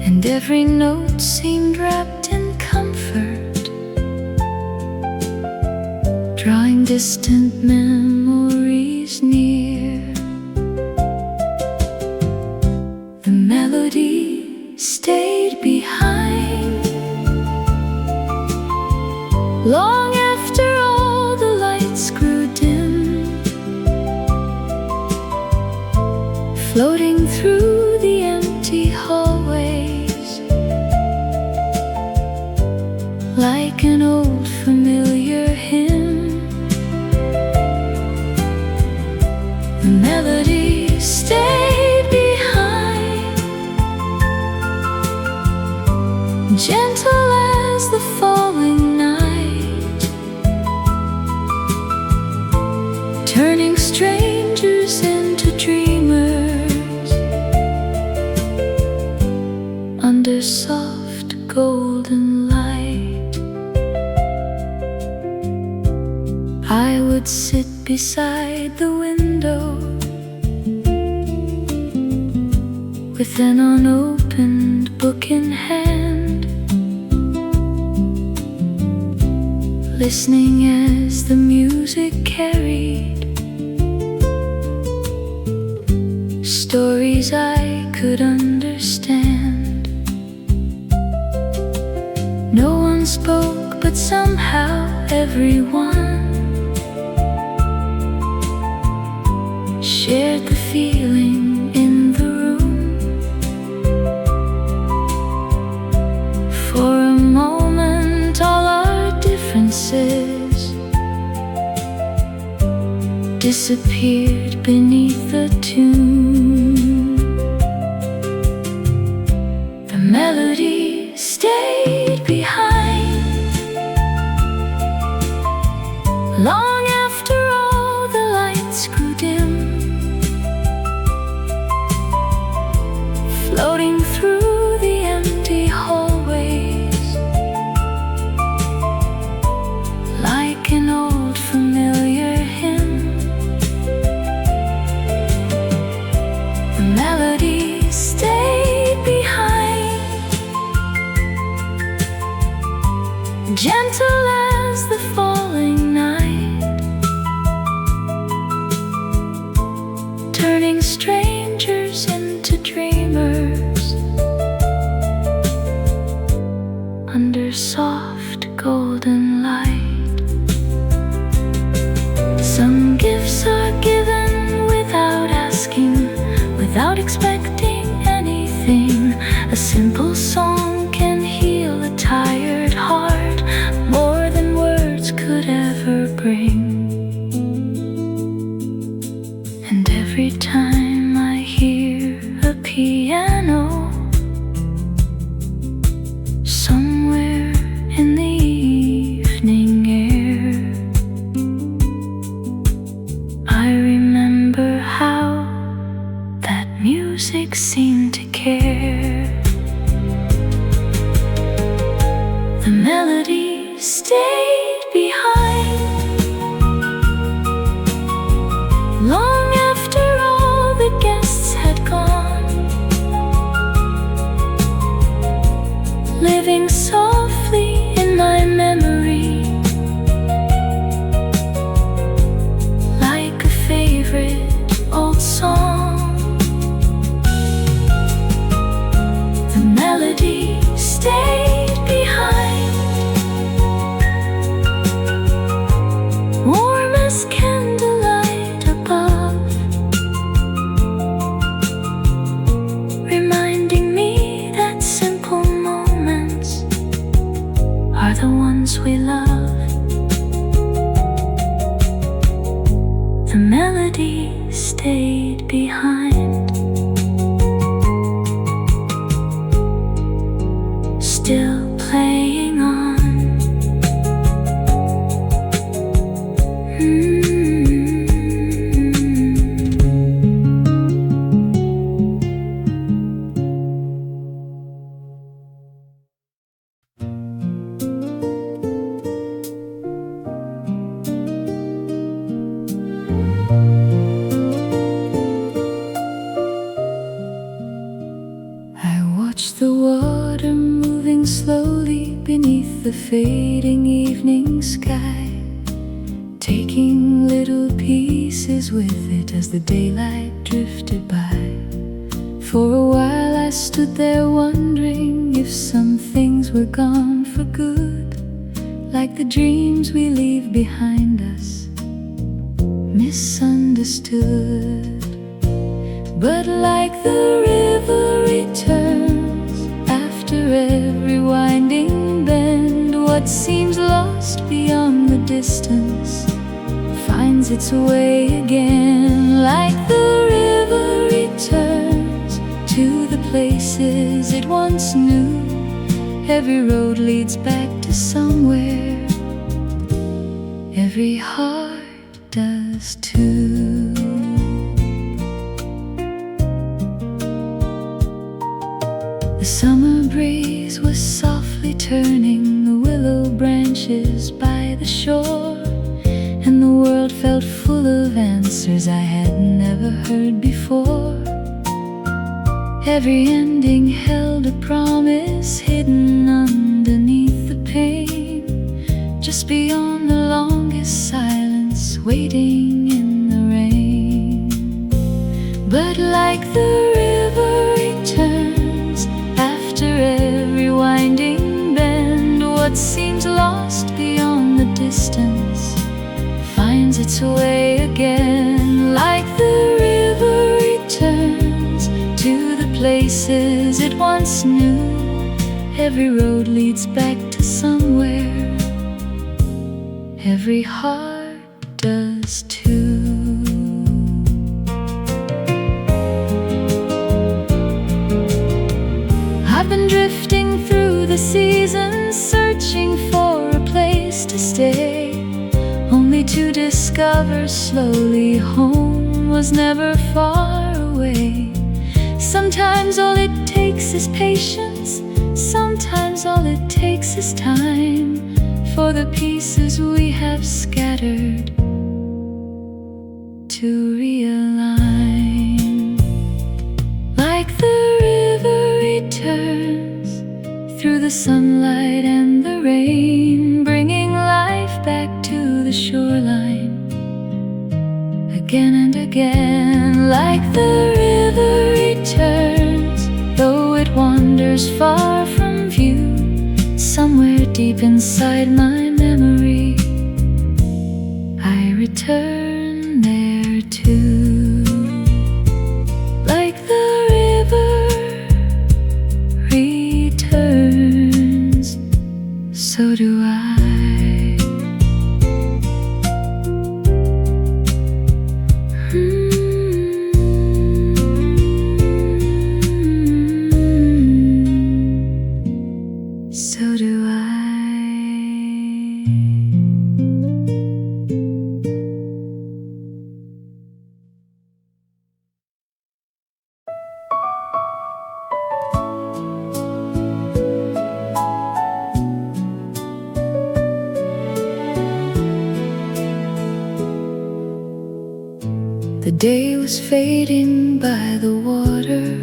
and every note seemed wrapped in comfort, drawing distant memories near. The melody stayed behind long after all the lights grew dim, floating through the empty hallways like an old familiar hymn. The melody stayed behind, gentle as the falling night, turning strangers into dreamers under soft golden light. I would sit beside the window with an unopened book in hand, listening as the music carried stories I could understand. No one spoke, but somehow everyone shared the feeling in the room. For a moment all our differences disappeared beneath the tune. The melody stayed behind long after all the lights grew dim, floating through the empty hallways like an old familiar hymn. The melody stayed behind, gentle as the falling night, turning strangers into dreamers under soft golden light. Some gifts are given without asking, without expecting anything. A simple song can heal a tired heart more than words could ever bring. And every time I hear a piano somewhere in the evening air, I remember how that music the melody stayed behind, still playing on. The water moving slowly beneath the fading evening sky, taking little pieces with it as the daylight drifted by. For a while I stood there wondering if some things were gone for good, like the dreams we leave behind us, misunderstood. But like the river returns after every winding bend, what seems lost beyond the distance finds its way again. Like the river returns to the places it once knew, every road leads back to somewhere, every heart does too. The summer breeze was softly turning the willow branches by the shore, and the world felt full of answers I had never heard before. Every ending held a promise hidden underneath the pain, just beyond the longest silence waiting in the rain. But like the river returns after every winding bend, what seems lost beyond the distance finds its way again. Like the river returns to the places it once knew, every road leads back to somewhere, every heart does too. I've been drifting through the seasons, searching for a place to stay, only to discover slowly home was never far away. Sometimes all it takes is patience, sometimes all it takes is time, for the pieces we have scattered to realign. Like the river returns through the sunlight and the rain, bringing life back to the shoreline again and again. Like the river returns, though it wanders far from view, somewhere deep inside my memory I return there too. Like the river returns, so do I. So do I. The day was fading by the water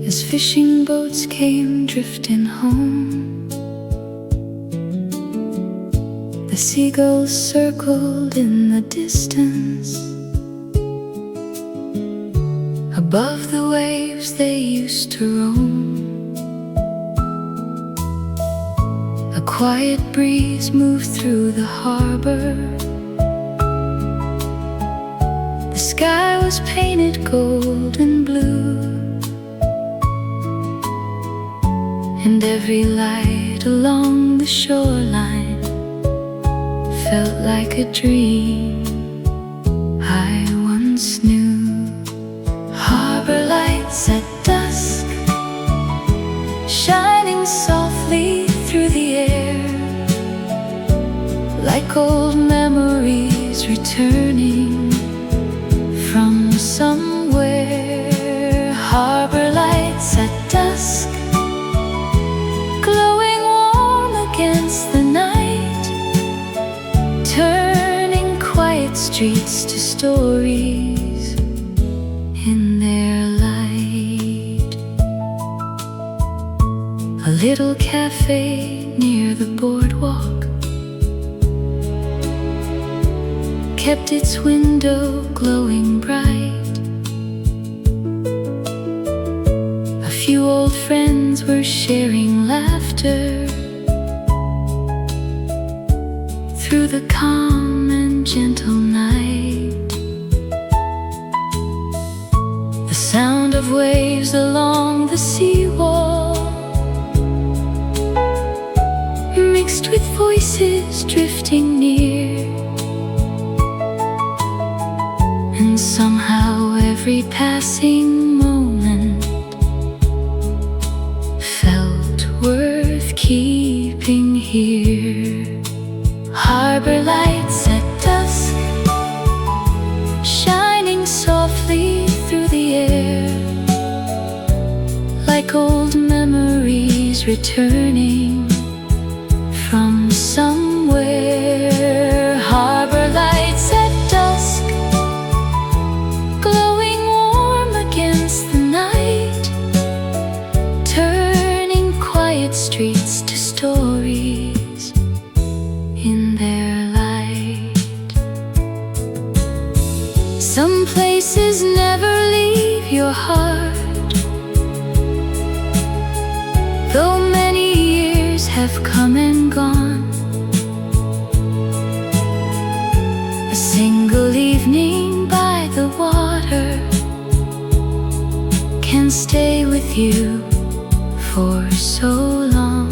as fishing boats came drifting home. The seagulls circled in the distance, above the waves they used to roam. A quiet breeze moved through the harbor. The sky was painted gold and blue, and every light along the shoreline felt like a dream I once knew. Harbor lights at dusk, shining softly through the air, like old memories returning from somewhere. Harbor lights at dusk, glowing warm against the night, turning quiet streets to stories in their light. A little cafe near the boardwalk kept its window glowing bright. A few old friends were sharing laughter through the calm and gentle night. The sound of waves along the seawall mixed with voices drifting near, and somehow every passing moment felt worth keeping here. Harbor lights at dusk, shining softly through the air, like old memories returning from somewhere. Harbor lights at dusk, glowing warm against the night, turning quiet streets to stories in their light. Some places never leave your heart, though many years have come and gone. A single evening by the water can stay with you for so long.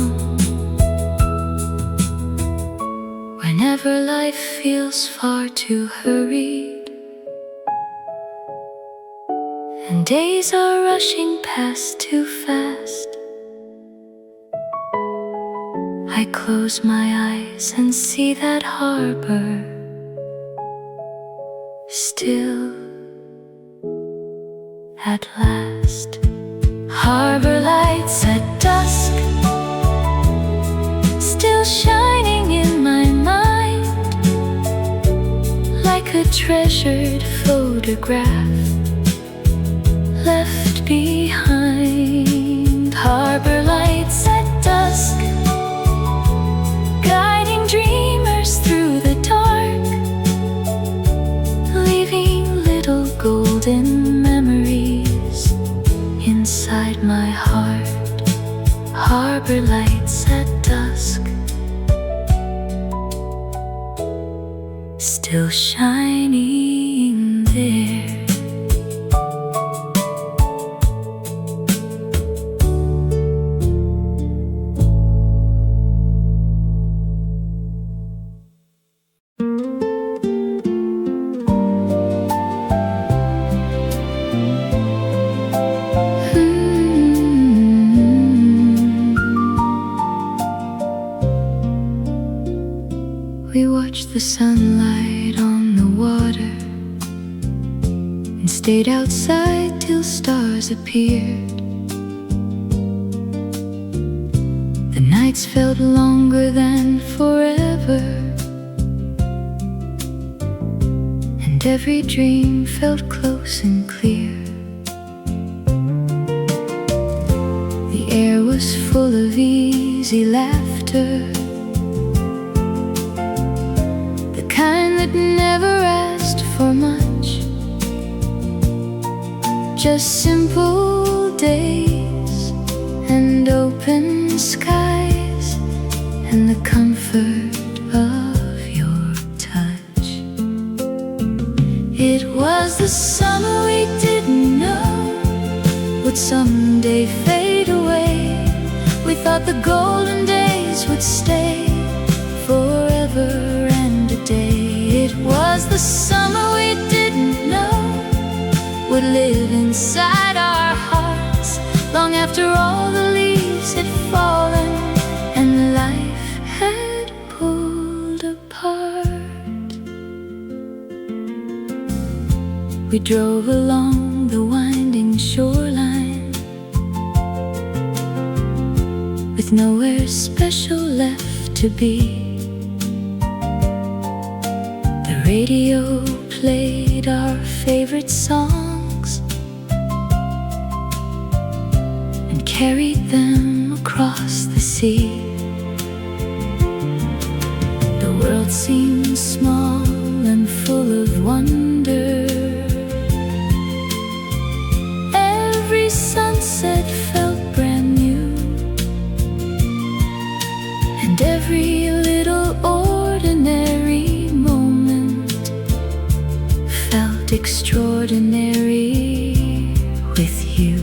Whenever life feels far too hurried and days are rushing past too fast, I close my eyes and see that harbor still at last. Harbor lights at dusk, still shining in my mind, like a treasured photograph left behind. Harbor lights at dusk, guiding dreamers through the dark, leaving little golden memories inside my heart. Harbor lights at dusk, still shining there. We watched the sunlight on the water and stayed outside till stars appeared. The nights felt longer than forever, and every dream felt close and clear. The air was full of easy laughter, kind that never asked for much, just simple days and open skies and the comfort of your touch. It was the summer we didn't know would someday fade away. We thought the golden days would stay forever and a was the summer we didn't know would live inside our hearts long after all the leaves had fallen and life had pulled apart. We drove along the winding shoreline with nowhere special left to be. The radio played our favorite songs and carried them across the sea. The world seemed small and full of wonder. Every sunset felt brand new, and every little ordinary moment felt extraordinary with you.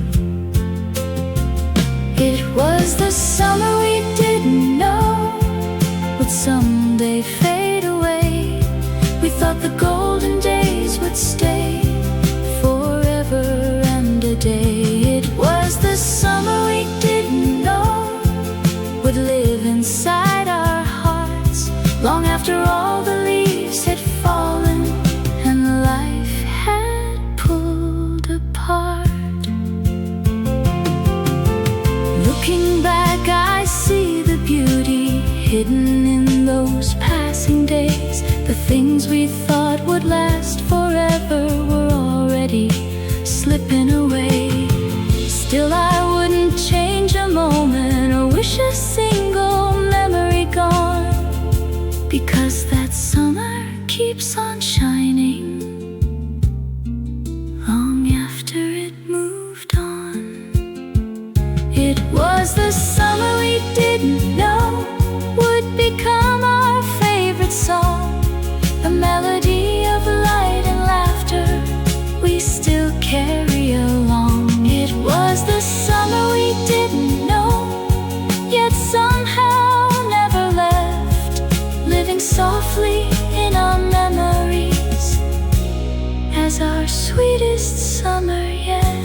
It was the summer we didn't know would someday fade away. We thought the golden days would stay forever and a day. It was the summer we didn't know would live inside our hearts long after all the leaves had fallen and life had pulled apart. Looking back, I see the beauty hidden in those passing days. The things we thought would last forever were already slipping away. Still, I wouldn't change a moment or wish a single memory gone, because that summer keeps on shining long after it moved on. It was the summer we didn't know would become our favorite song, a melody of light and laughter we still carry along. It was the summer we didn't know, yet somehow never left, living softly in our memories as our sweetest summer yet.